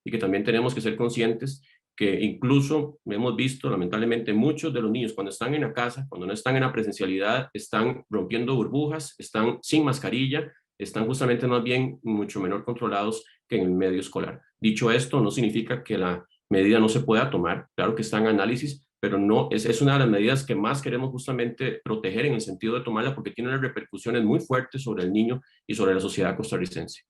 y que también tenemos que ser conscientes que incluso hemos visto lamentablemente muchos de los niños cuando están en la casa, cuando no están en la presencialidad, están rompiendo burbujas, están sin mascarilla, están justamente más bien mucho menor controlados que en el medio escolar. Dicho esto, no significa que la medida no se pueda tomar, claro que está en análisis, pero no, es una de las medidas que más queremos justamente proteger en el sentido de tomarla porque tiene unas repercusiones muy fuertes sobre el niño y sobre la sociedad costarricense.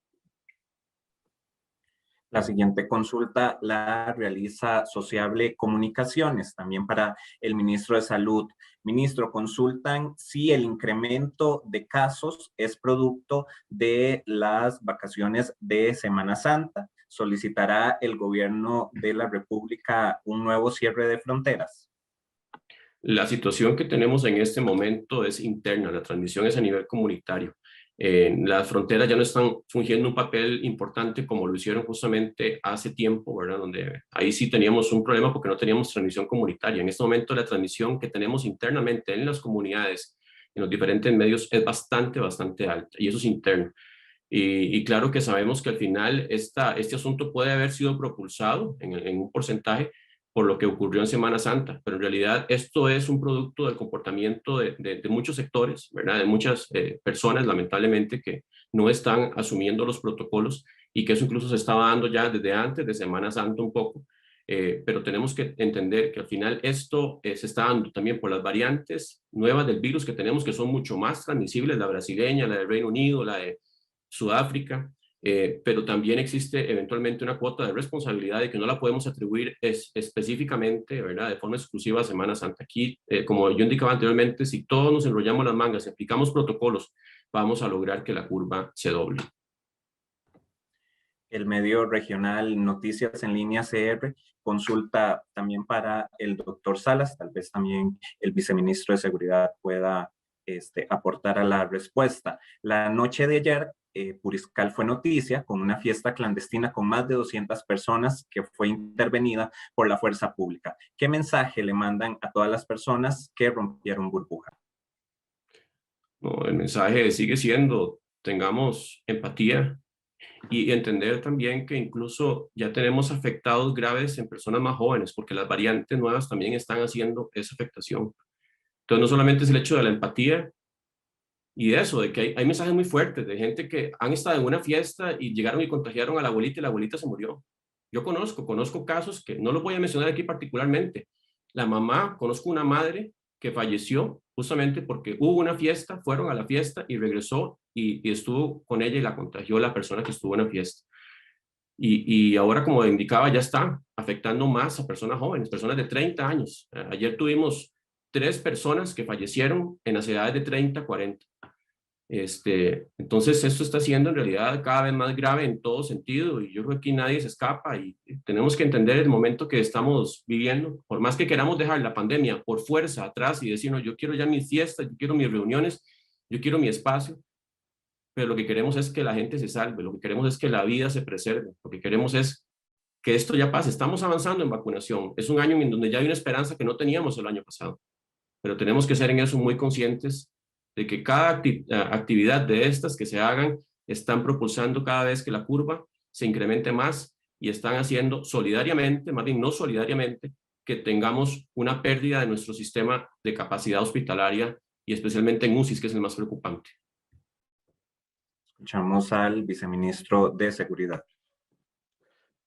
La siguiente consulta la realiza Sociable Comunicaciones, también para el ministro de Salud. Ministro, consultan si el incremento de casos es producto de las vacaciones de Semana Santa. ¿Solicitará el gobierno de la República un nuevo cierre de fronteras? La situación que tenemos en este momento es interna, la transmisión es a nivel comunitario. Las fronteras ya no están fungiendo un papel importante como lo hicieron justamente hace tiempo, ¿verdad? Donde ahí sí teníamos un problema porque no teníamos transmisión comunitaria. En este momento la transmisión que tenemos internamente en las comunidades, en los diferentes medios, es bastante alta y eso es interno. Y claro que sabemos que al final este asunto puede haber sido propulsado en un porcentaje por lo que ocurrió en Semana Santa, pero en realidad esto es un producto del comportamiento de muchos sectores, ¿verdad? De muchas personas, lamentablemente, que no están asumiendo los protocolos y que eso incluso se estaba dando ya desde antes de Semana Santa un poco, pero tenemos que entender que al final esto se está dando también por las variantes nuevas del virus que tenemos, que son mucho más transmisibles, la brasileña, la del Reino Unido, la de Sudáfrica, pero también existe eventualmente una cuota de responsabilidad de que no la podemos atribuir específicamente, ¿verdad?, de forma exclusiva a Semana Santa. Aquí, como yo indicaba anteriormente, si todos nos enrollamos las mangas y aplicamos protocolos, vamos a lograr que la curva se doble. El medio regional Noticias en Línea CR consulta también para el doctor Salas, tal vez también el viceministro de Seguridad pueda aportar a la respuesta. La noche de ayer, Puriscal fue noticia con una fiesta clandestina con más de 200 personas que fue intervenida por la fuerza pública. ¿Qué mensaje le mandan a todas las personas que rompieron burbuja? No, el mensaje sigue siendo, tengamos empatía y entender también que incluso ya tenemos afectados graves en personas más jóvenes, porque las variantes nuevas también están haciendo esa afectación. Entonces, no solamente es el hecho de la empatía y de eso, de que hay mensajes muy fuertes de gente que han estado en una fiesta y llegaron y contagiaron a la abuelita y la abuelita se murió. Yo conozco casos que no los voy a mencionar aquí particularmente. La mamá, conozco una madre que falleció justamente porque hubo una fiesta, fueron a la fiesta y regresó y estuvo con ella y la contagió la persona que estuvo en la fiesta. Y ahora, como indicaba, ya está afectando más a personas jóvenes, personas de 30 años. Ayer tuvimos 3 personas que fallecieron en las edades de 30, 40. Entonces, esto está siendo en realidad cada vez más grave en todo sentido y yo creo que aquí nadie se escapa y tenemos que entender el momento que estamos viviendo. Por más que queramos dejar la pandemia por fuerza atrás y decirnos, yo quiero ya mis fiestas, yo quiero mis reuniones, yo quiero mi espacio, pero lo que queremos es que la gente se salve, lo que queremos es que la vida se preserve, lo que queremos es que esto ya pase. Estamos avanzando en vacunación. Es un año en donde ya hay una esperanza que no teníamos el año pasado, pero tenemos que ser en eso muy conscientes de que cada actividad de estas que se hagan están propulsando cada vez que la curva se incremente más y están haciendo solidariamente, más bien no solidariamente, que tengamos una pérdida de nuestro sistema de capacidad hospitalaria y especialmente en UCIs, que es el más preocupante. Escuchamos al viceministro de Seguridad.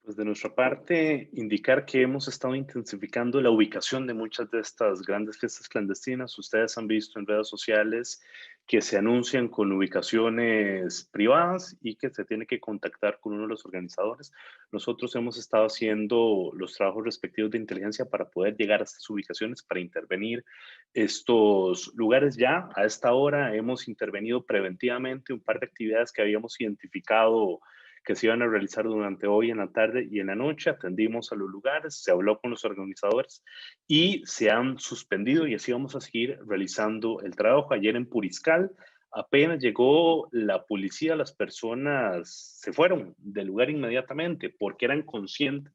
Pues de nuestra parte, indicar que hemos estado intensificando la ubicación de muchas de estas grandes fiestas clandestinas. Ustedes han visto en redes sociales que se anuncian con ubicaciones privadas y que se tiene que contactar con uno de los organizadores. Nosotros hemos estado haciendo los trabajos respectivos de inteligencia para poder llegar a estas ubicaciones, para intervenir estos lugares. Ya a esta hora hemos intervenido preventivamente un par de actividades que habíamos identificado que se iban a realizar durante hoy en la tarde y en la noche. Atendimos a los lugares, se habló con los organizadores y se han suspendido y así vamos a seguir realizando el trabajo. Ayer en Puriscal, apenas llegó la policía, las personas se fueron del lugar inmediatamente porque eran conscientes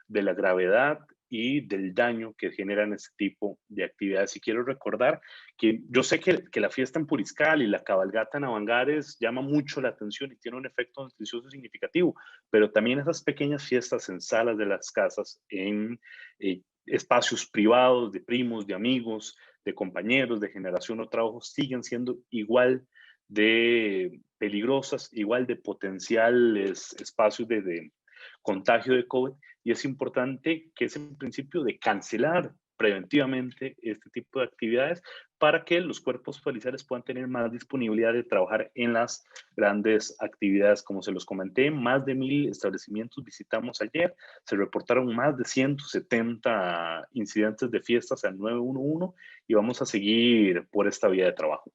de la gravedad y del daño que generan este tipo de actividades. Y quiero recordar que yo sé que la fiesta en Puriscal y la cabalgata en Avangares llama mucho la atención y tiene un efecto noticioso significativo, pero también esas pequeñas fiestas en salas de las casas, en espacios privados de primos, de amigos, de compañeros, de generación o trabajo, siguen siendo igual de peligrosas, igual de potenciales espacios de contagio de COVID, y es importante que ese principio de cancelar preventivamente este tipo de actividades para que los cuerpos policiales puedan tener más disponibilidad de trabajar en las grandes actividades. Como se los comenté, más de 1000 establecimientos visitamos ayer, se reportaron más de 170 incidentes de fiestas al 911 y vamos a seguir por esta vía de trabajo.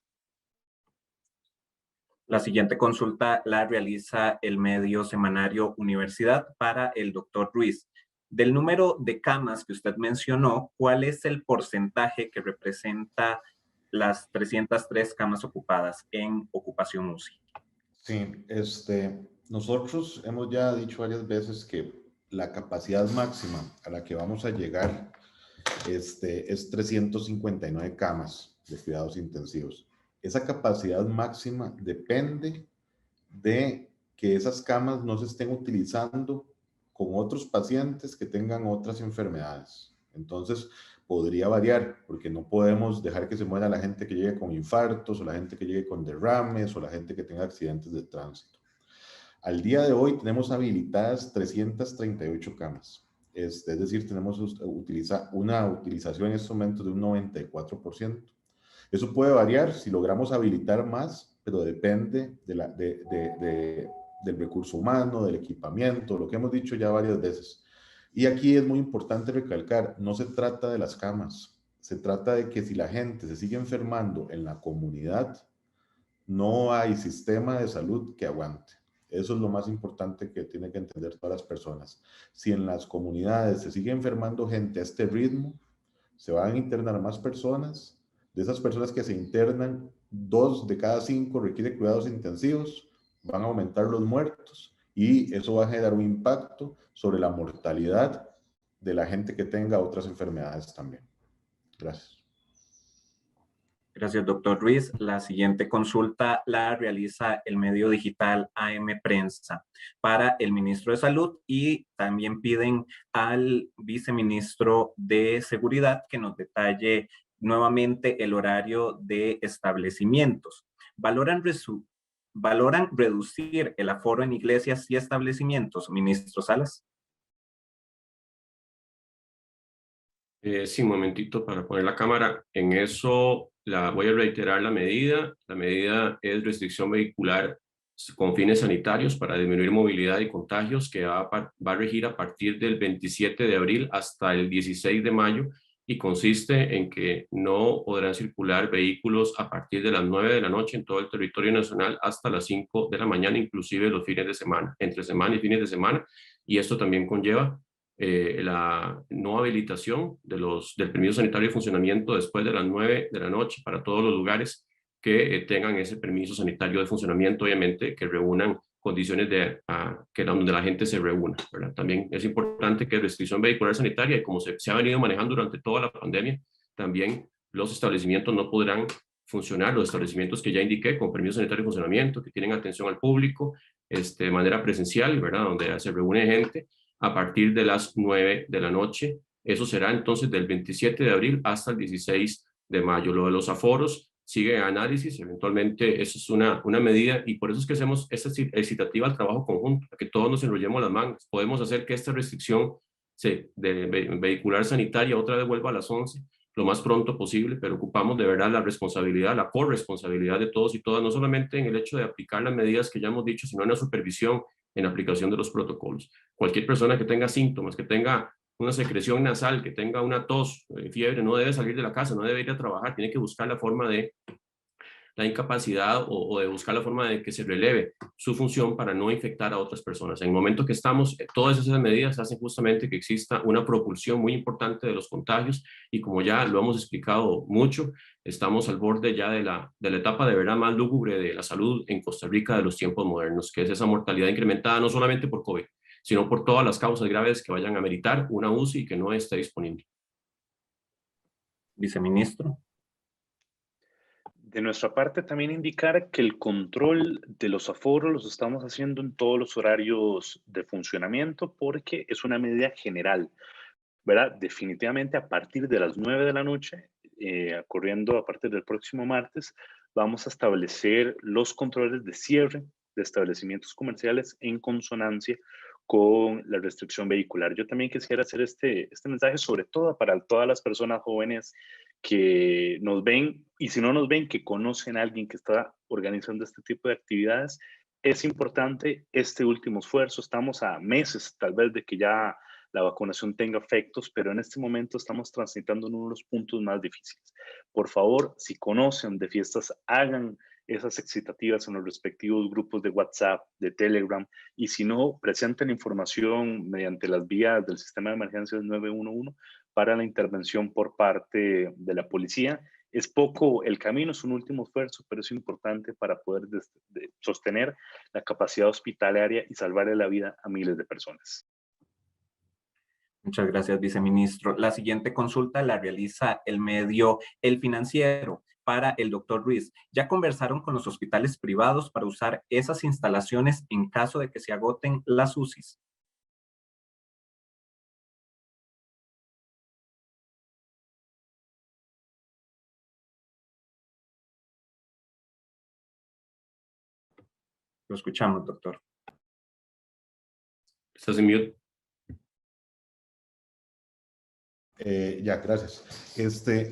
La siguiente consulta la realiza el medio semanario Universidad para el doctor Ruiz. Del número de camas que usted mencionó, ¿cuál es el porcentaje que representa las 303 camas ocupadas en ocupación UCI? Sí, nosotros hemos ya dicho varias veces que la capacidad máxima a la que vamos a llegar es 359 camas de cuidados intensivos. Esa capacidad máxima depende de que esas camas no se estén utilizando con otros pacientes que tengan otras enfermedades. Entonces, podría variar, porque no podemos dejar que se muera la gente que llegue con infartos, o la gente que llegue con derrames, o la gente que tenga accidentes de tránsito. Al día de hoy tenemos habilitadas 338 camas. Es decir, tenemos una utilización en estos momentos de un 94%. Eso puede variar si logramos habilitar más, pero depende del recurso humano, del equipamiento, lo que hemos dicho ya varias veces. Y aquí es muy importante recalcar, no se trata de las camas, se trata de que si la gente se sigue enfermando en la comunidad, no hay sistema de salud que aguante. Eso es lo más importante que tienen que entender todas las personas. Si en las comunidades se sigue enfermando gente a este ritmo, se van a internar más personas. De esas personas que se internan, 2 de cada 5 requieren cuidados intensivos, van a aumentar los muertos y eso va a generar un impacto sobre la mortalidad de la gente que tenga otras enfermedades también. Gracias. Gracias, doctor Ruiz. La siguiente consulta la realiza el medio digital AM Prensa para el ministro de Salud y también piden al viceministro de Seguridad que nos detalle nuevamente el horario de establecimientos. ¿Valoran reducir el aforo en iglesias y establecimientos, ministro Salas? Sí, un momentito para poner la cámara. En eso voy a reiterar la medida. La medida es restricción vehicular con fines sanitarios para disminuir movilidad y contagios que va a regir a partir del 27 de abril hasta el 16 de mayo y consiste en que no podrán circular vehículos a partir de las 9 de la noche en todo el territorio nacional hasta las 5 de la mañana, inclusive los fines de semana, entre semana y fines de semana. Y esto también conlleva la no habilitación del permiso sanitario de funcionamiento después de las 9 de la noche para todos los lugares que tengan ese permiso sanitario de funcionamiento, obviamente, que reúnan condiciones donde la gente se reúna, ¿verdad? También es importante que restricción vehicular sanitaria, y como se ha venido manejando durante toda la pandemia, también los establecimientos no podrán funcionar, los establecimientos que ya indiqué con permiso sanitario de funcionamiento, que tienen atención al público de manera presencial, ¿verdad? Donde se reúne gente, a partir de las 9 de la noche. Eso será entonces del 27 de abril hasta el 16 de mayo. Lo de los aforos sigue en análisis, eventualmente eso es una medida y por eso es que hacemos esta excitativa al trabajo conjunto, a que todos nos enrollemos las mangas. Podemos hacer que esta restricción vehicular sanitaria otra vez vuelva a las 11 lo más pronto posible, pero ocupamos de verdad la responsabilidad, la corresponsabilidad de todos y todas, no solamente en el hecho de aplicar las medidas que ya hemos dicho, sino en la supervisión en la aplicación de los protocolos. Cualquier persona que tenga síntomas, que tenga una secreción nasal, que tenga una tos, fiebre, no debe salir de la casa, no debe ir a trabajar, tiene que buscar la forma de la incapacidad o de buscar la forma de que se releve su función para no infectar a otras personas. En el momento que estamos, todas esas medidas hacen justamente que exista una propulsión muy importante de los contagios y como ya lo hemos explicado mucho, estamos al borde ya de la etapa de verdad más lúgubre de la salud en Costa Rica de los tiempos modernos, que es esa mortalidad incrementada no solamente por COVID, sino por todas las causas graves que vayan a meritar una UCI que no esté disponible. Viceministro. De nuestra parte, también indicar que el control de los aforos los estamos haciendo en todos los horarios de funcionamiento porque es una medida general, ¿verdad? Definitivamente a partir de las 9 de la noche, corriendo a partir del próximo martes, vamos a establecer los controles de cierre de establecimientos comerciales en consonancia con la restricción vehicular. Yo también quisiera hacer este mensaje sobre todo para todas las personas jóvenes que nos ven, y si no nos ven, que conocen a alguien que está organizando este tipo de actividades. Es importante este último esfuerzo. Estamos a meses tal vez de que ya la vacunación tenga efectos, pero en este momento estamos transitando en uno de los puntos más difíciles. Por favor, si conocen de fiestas, hagan esas excitativas en los respectivos grupos de WhatsApp, de Telegram, y si no, presenten información mediante las vías del sistema de emergencias 911 para la intervención por parte de la policía. Es poco el camino, es un último esfuerzo, pero es importante para poder sostener la capacidad hospitalaria y salvarle la vida a miles de personas. Muchas gracias, viceministro. La siguiente consulta la realiza el medio El Financiero para el doctor Ruiz. ¿Ya conversaron con los hospitales privados para usar esas instalaciones en caso de que se agoten las UCIs? Lo escuchamos, doctor. ¿Estás en mute? Ya, gracias.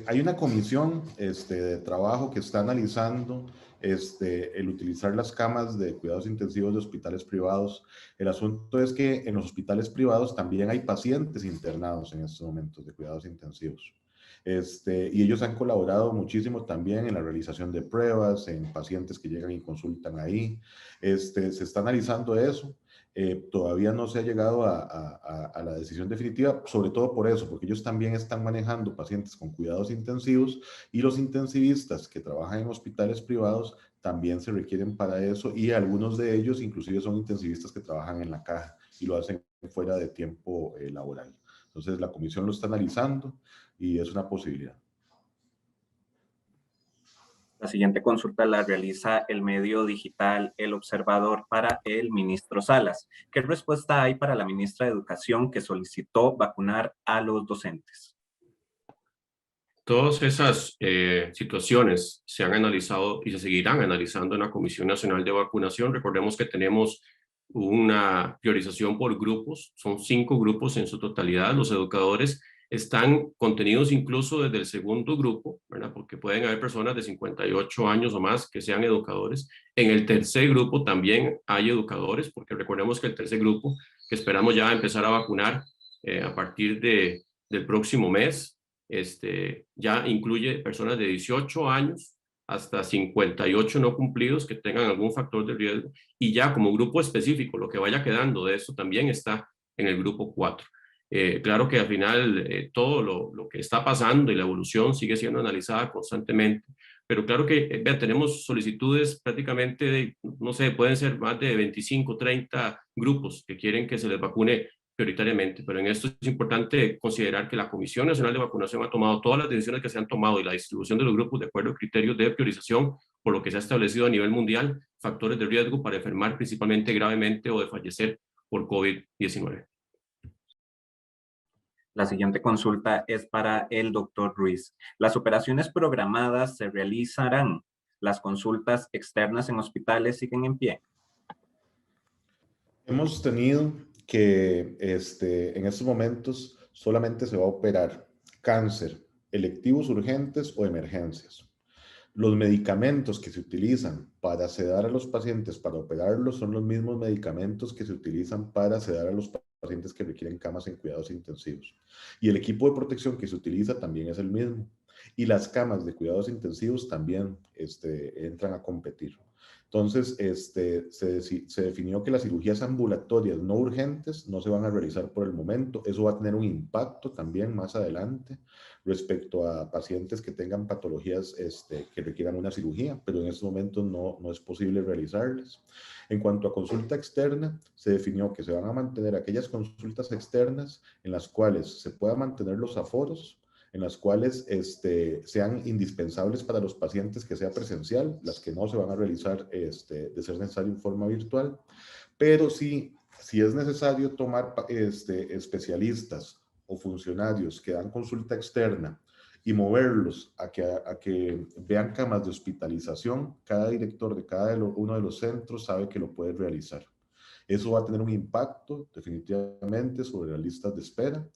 Hay una comisión de trabajo que está analizando el utilizar las camas de cuidados intensivos de hospitales privados. El asunto es que en los hospitales privados también hay pacientes internados en estos momentos de cuidados intensivos. Y ellos han colaborado muchísimo también en la realización de pruebas, en pacientes que llegan y consultan ahí. Se está analizando eso. Todavía no se ha llegado a la decisión definitiva, sobre todo por eso, porque ellos también están manejando pacientes con cuidados intensivos y los intensivistas que trabajan en hospitales privados también se requieren para eso, y algunos de ellos inclusive son intensivistas que trabajan en la caja y lo hacen fuera de tiempo laboral. Entonces la comisión lo está analizando y es una posibilidad. La siguiente consulta la realiza el medio digital El Observador para el ministro Salas. ¿Qué respuesta hay para la ministra de Educación que solicitó vacunar a los docentes? Todas esas situaciones se han analizado y se seguirán analizando en la Comisión Nacional de Vacunación. Recordemos que tenemos una priorización por grupos, son 5 grupos en su totalidad. Los educadores están contenidos incluso desde el segundo grupo, ¿verdad? Porque pueden haber personas de 58 años o más que sean educadores. En el tercer grupo también hay educadores, porque recordemos que el tercer grupo, que esperamos ya empezar a vacunar a partir del próximo mes, ya incluye personas de 18 años hasta 58 no cumplidos que tengan algún factor de riesgo, y ya como grupo específico, lo que vaya quedando de eso también está en el grupo 4. Claro que al final todo lo que está pasando y la evolución sigue siendo analizada constantemente, pero claro que vean, tenemos solicitudes prácticamente de, no sé, pueden ser más de 25, 30 grupos que quieren que se les vacune prioritariamente, pero en esto es importante considerar que la Comisión Nacional de Vacunación ha tomado todas las decisiones que se han tomado y la distribución de los grupos de acuerdo a criterios de priorización, por lo que se ha establecido a nivel mundial factores de riesgo para enfermar principalmente gravemente o de fallecer por COVID-19. La siguiente consulta es para el doctor Ruiz. ¿Las operaciones programadas se realizarán? ¿Las consultas externas en hospitales siguen en pie? Hemos tenido que en estos momentos solamente se va a operar cáncer, electivos urgentes o emergencias. Los medicamentos que se utilizan para sedar a los pacientes, para operarlos, son los mismos medicamentos que se utilizan para sedar a los pacientes que requieren camas en cuidados intensivos. Y el equipo de protección que se utiliza también es el mismo. Y las camas de cuidados intensivos también entran a competir. Entonces, se definió que las cirugías ambulatorias no urgentes no se van a realizar por el momento. Eso va a tener un impacto también más adelante respecto a pacientes que tengan patologías que requieran una cirugía, pero en estos momentos no es posible realizarlas. En cuanto a consulta externa, se definió que se van a mantener aquellas consultas externas en las cuales se puedan mantener los aforos, en las cuales sean indispensables para los pacientes que sea presencial, las que no se van a realizar de ser necesario en forma virtual, pero sí, si es necesario tomar especialistas o funcionarios que dan consulta externa y moverlos a que vean camas de hospitalización, cada director de cada uno de los centros sabe que lo puede realizar. Eso va a tener un impacto definitivamente sobre las listas de espera,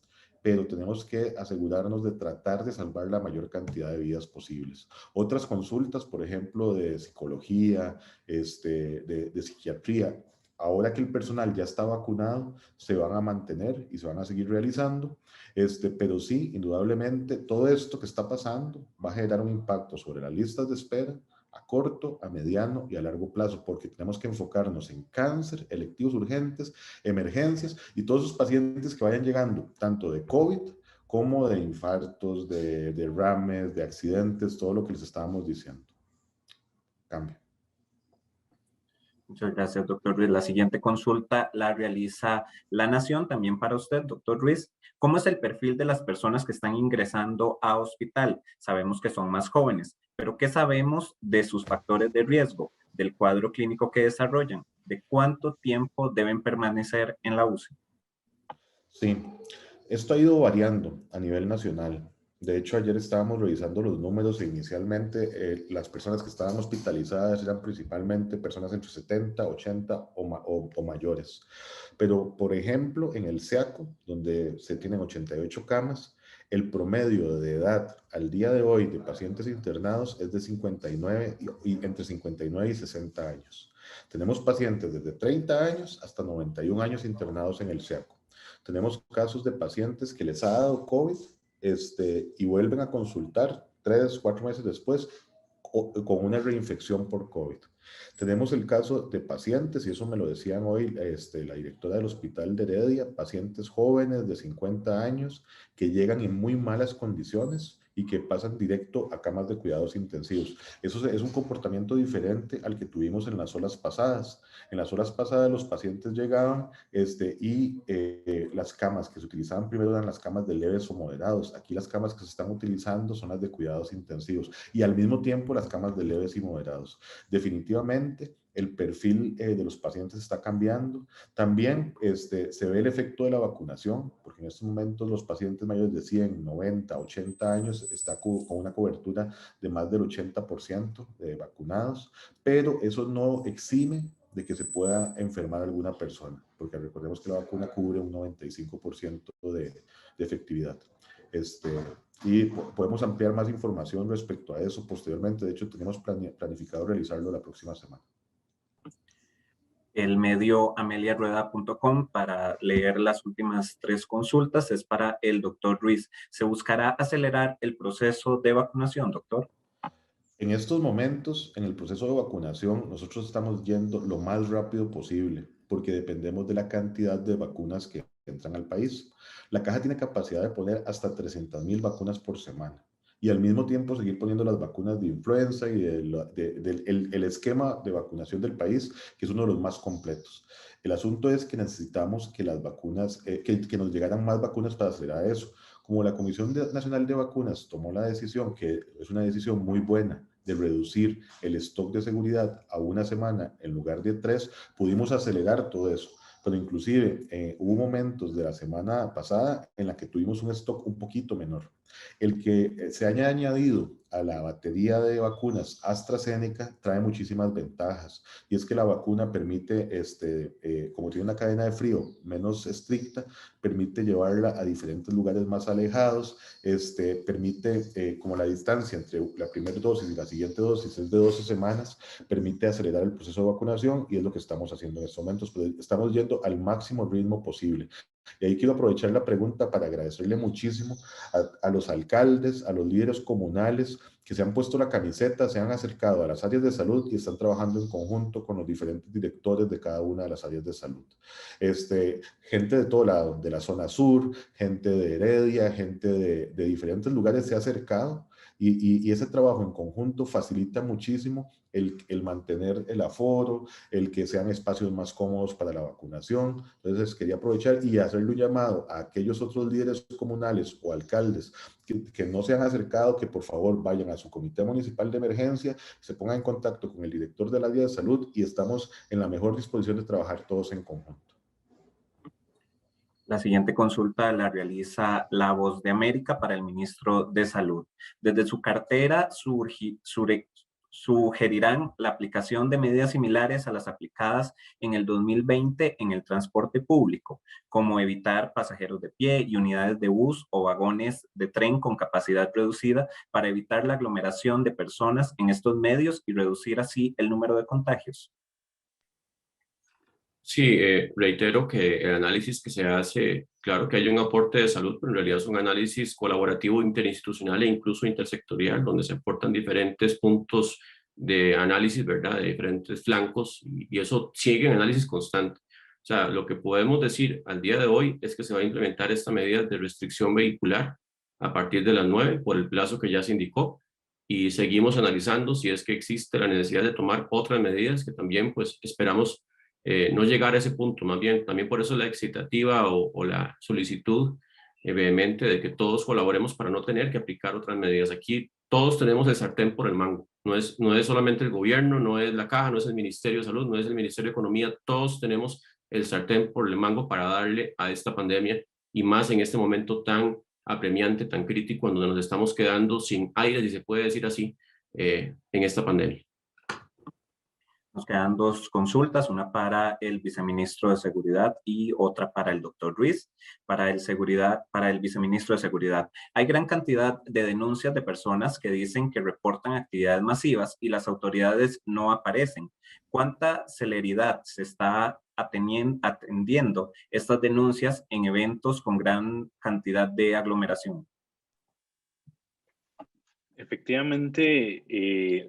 pero tenemos que asegurarnos de tratar de salvar la mayor cantidad de vidas posibles. Otras consultas, por ejemplo, de psicología, de psiquiatría, ahora que el personal ya está vacunado, se van a mantener y se van a seguir realizando, pero sí, indudablemente, todo esto que está pasando va a generar un impacto sobre las listas de espera, a corto, a mediano y a largo plazo, porque tenemos que enfocarnos en cáncer, electivos urgentes, emergencias y todos esos pacientes que vayan llegando, tanto de COVID como de infartos, de derrames, de accidentes, todo lo que les estábamos diciendo. Cambio. Muchas gracias, doctor Ruiz. La siguiente consulta la realiza La Nación, también para usted, doctor Ruiz. ¿Cómo es el perfil de las personas que están ingresando a hospital? Sabemos que son más jóvenes, pero ¿qué sabemos de sus factores de riesgo, del cuadro clínico que desarrollan? ¿De cuánto tiempo deben permanecer en la UCI? Sí, esto ha ido variando a nivel nacional. De hecho, ayer estábamos revisando los números e inicialmente las personas que estaban hospitalizadas eran principalmente personas entre 70, 80 o mayores. Pero, por ejemplo, en el SEACO, donde se tienen 88 camas, el promedio de edad al día de hoy de pacientes internados es de 59 y entre 59 y 60 años. Tenemos pacientes desde 30 años hasta 91 años internados en el SEACO. Tenemos casos de pacientes que les ha dado COVID y vuelven a consultar 3, 4 meses después con una reinfección por COVID. Tenemos el caso de pacientes, y eso me lo decían hoy la directora del Hospital de Heredia, pacientes jóvenes de 50 años que llegan en muy malas condiciones y que pasan directo a camas de cuidados intensivos. Eso es un comportamiento diferente al que tuvimos en las olas pasadas. En las horas pasadas los pacientes llegaban las camas que se utilizaban primero eran las camas de leves o moderados. Aquí las camas que se están utilizando son las de cuidados intensivos y al mismo tiempo las camas de leves y moderados. Definitivamente el perfil de los pacientes está cambiando. También se ve el efecto de la vacunación, porque en estos momentos los pacientes mayores de 100, 90, 80 años están con una cobertura de más del 80% de vacunados, pero eso no exime de que se pueda enfermar alguna persona, porque recordemos que la vacuna cubre un 95% de efectividad. Y podemos ampliar más información respecto a eso posteriormente. De hecho, tenemos planificado realizarlo la próxima semana. El medio ameliarueda.com para leer las últimas 3 consultas es para el doctor Ruiz. ¿Se buscará acelerar el proceso de vacunación, doctor? En estos momentos, en el proceso de vacunación, nosotros estamos yendo lo más rápido posible porque dependemos de la cantidad de vacunas que entran al país. La caja tiene capacidad de poner hasta 300,000 vacunas por semana y al mismo tiempo seguir poniendo las vacunas de influenza y el esquema de vacunación del país, que es uno de los más completos. El asunto es que necesitamos que las vacunas, que nos llegaran más vacunas para acelerar eso. Como la Comisión Nacional de Vacunas tomó la decisión, que es una decisión muy buena, de reducir el stock de seguridad a una semana en lugar de 3, pudimos acelerar todo eso. Pero inclusive hubo momentos de la semana pasada en la que tuvimos un stock un poquito menor. El que se haya añadido a la batería de vacunas AstraZeneca trae muchísimas ventajas y es que la vacuna permite, como tiene una cadena de frío menos estricta, permite llevarla a diferentes lugares más alejados, permite, como la distancia entre la primera dosis y la siguiente dosis es de 12 semanas, permite acelerar el proceso de vacunación y es lo que estamos haciendo en estos momentos, pero estamos yendo al máximo ritmo posible. Y ahí quiero aprovechar la pregunta para agradecerle muchísimo a los alcaldes, a los líderes comunales que se han puesto la camiseta, se han acercado a las áreas de salud y están trabajando en conjunto con los diferentes directores de cada una de las áreas de salud. Gente de todo lado, de la zona sur, gente de Heredia, gente de diferentes lugares se ha acercado y ese trabajo en conjunto facilita muchísimo el mantener el aforo, el que sean espacios más cómodos para la vacunación. Entonces quería aprovechar y hacerle un llamado a aquellos otros líderes comunales o alcaldes que no se han acercado, que por favor vayan a su comité municipal de emergencia, se pongan en contacto con el director del área de salud y estamos en la mejor disposición de trabajar todos en conjunto. La siguiente consulta la realiza La Voz de América para el ministro de Salud. Desde su cartera sugerirán la aplicación de medidas similares a las aplicadas en el 2020 en el transporte público, como evitar pasajeros de pie y unidades de bus o vagones de tren con capacidad reducida para evitar la aglomeración de personas en estos medios y reducir así el número de contagios. Sí, reitero que el análisis que se hace, claro que hay un aporte de salud, pero en realidad es un análisis colaborativo interinstitucional e incluso intersectorial, donde se aportan diferentes puntos de análisis, ¿verdad? De diferentes flancos, y eso sigue en análisis constante. O sea, lo que podemos decir al día de hoy es que se va a implementar esta medida de restricción vehicular a partir de las 9 por el plazo que ya se indicó, y seguimos analizando si es que existe la necesidad de tomar otras medidas que también pues esperamos no llegar a ese punto, más bien, también por eso la excitativa o la solicitud vehemente de que todos colaboremos para no tener que aplicar otras medidas. Aquí todos tenemos el sartén por el mango, no es solamente el gobierno, no es la caja, no es el Ministerio de Salud, no es el Ministerio de Economía, todos tenemos el sartén por el mango para darle a esta pandemia, y más en este momento tan apremiante, tan crítico, donde nos estamos quedando sin aire, si se puede decir así, en esta pandemia. Nos quedan dos consultas, una para el viceministro de Seguridad y otra para el doctor Ruiz. Para el viceministro de Seguridad, hay gran cantidad de denuncias de personas que dicen que reportan actividades masivas y las autoridades no aparecen. ¿Cuánta celeridad se está atendiendo estas denuncias en eventos con gran cantidad de aglomeración? Efectivamente,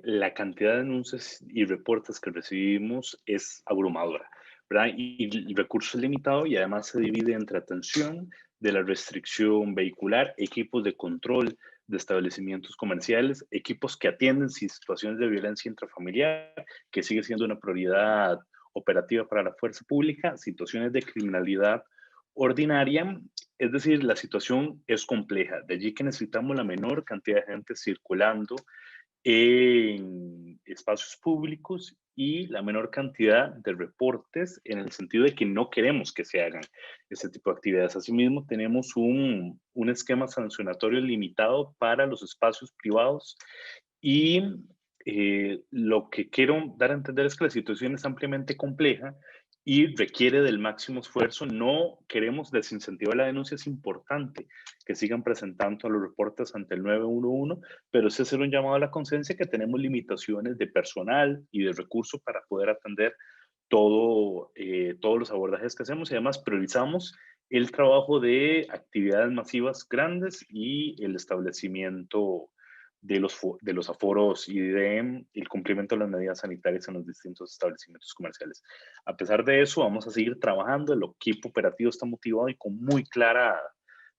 la cantidad de denuncias y reportes que recibimos es abrumadora, ¿verdad? Y el recurso es limitado y además se divide entre atención de la restricción vehicular, equipos de control de establecimientos comerciales, equipos que atienden situaciones de violencia intrafamiliar, que sigue siendo una prioridad operativa para la fuerza pública, situaciones de criminalidad ordinaria. Es decir, la situación es compleja, de allí que necesitamos la menor cantidad de gente circulando en espacios públicos y la menor cantidad de reportes, en el sentido de que no queremos que se hagan ese tipo de actividades. Asimismo, tenemos un esquema sancionatorio limitado para los espacios privados y lo que quiero dar a entender es que la situación es ampliamente compleja y requiere del máximo esfuerzo. No queremos desincentivar la denuncia, es importante que sigan presentando los reportes ante el 911, pero es hacer un llamado a la conciencia que tenemos limitaciones de personal y de recursos para poder atender todos los abordajes que hacemos, y además priorizamos el trabajo de actividades masivas grandes y el establecimiento de los aforos y de el cumplimiento de las medidas sanitarias en los distintos establecimientos comerciales. A pesar de eso, vamos a seguir trabajando. El equipo operativo está motivado y con muy claras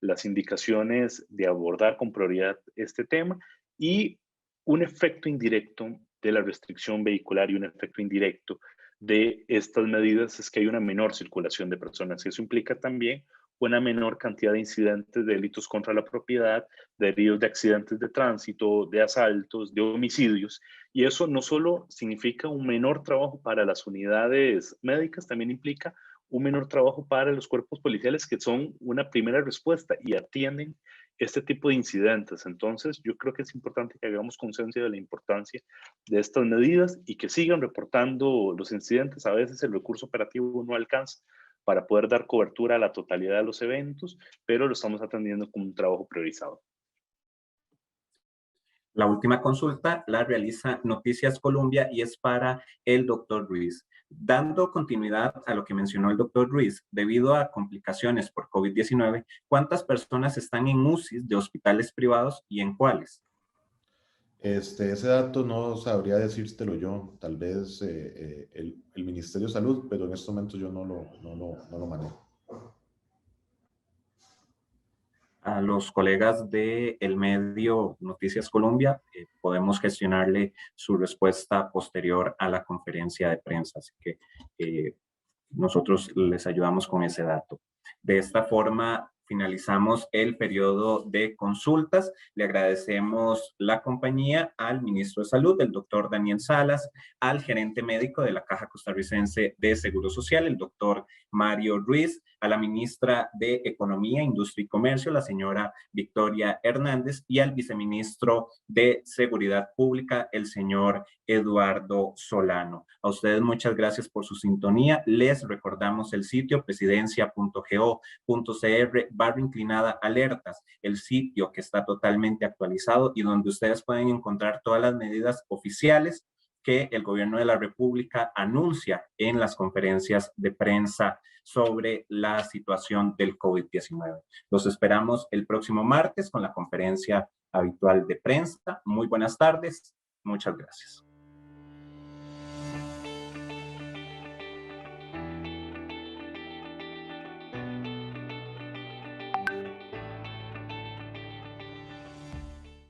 las indicaciones de abordar con prioridad este tema, y un efecto indirecto de la restricción vehicular y un efecto indirecto de estas medidas es que hay una menor circulación de personas, y eso implica también una menor cantidad de incidentes de delitos contra la propiedad, de heridos de accidentes de tránsito, de asaltos, de homicidios, y eso no solo significa un menor trabajo para las unidades médicas, también implica un menor trabajo para los cuerpos policiales, que son una primera respuesta y atienden este tipo de incidentes. Entonces, yo creo que es importante que hagamos conciencia de la importancia de estas medidas y que sigan reportando los incidentes. A veces el recurso operativo no alcanza para poder dar cobertura a la totalidad de los eventos, pero lo estamos atendiendo como un trabajo priorizado. La última consulta la realiza Noticias Colombia y es para el doctor Ruiz. Dando continuidad a lo que mencionó el doctor Ruiz, debido a complicaciones por COVID-19, ¿cuántas personas están en UCIs de hospitales privados y en cuáles? Ese dato no sabría decírtelo yo, tal vez el Ministerio de Salud, pero en este momento yo no lo manejo. A los colegas del medio Noticias Colombia, podemos gestionarle su respuesta posterior a la conferencia de prensa, así que nosotros les ayudamos con ese dato. De esta forma, finalizamos el periodo de consultas. Le agradecemos la compañía al ministro de Salud, el doctor Daniel Salas, al gerente médico de la Caja Costarricense de Seguro Social, el doctor Mario Ruiz, a la ministra de Economía, Industria y Comercio, la señora Victoria Hernández, y al viceministro de Seguridad Pública, el señor Eduardo Solano. A ustedes muchas gracias por su sintonía. Les recordamos el sitio presidencia.go.cr/alertas, el sitio que está totalmente actualizado y donde ustedes pueden encontrar todas las medidas oficiales que el gobierno de la República anuncia en las conferencias de prensa sobre la situación del COVID-19. Los esperamos el próximo martes con la conferencia habitual de prensa. Muy buenas tardes. Muchas gracias.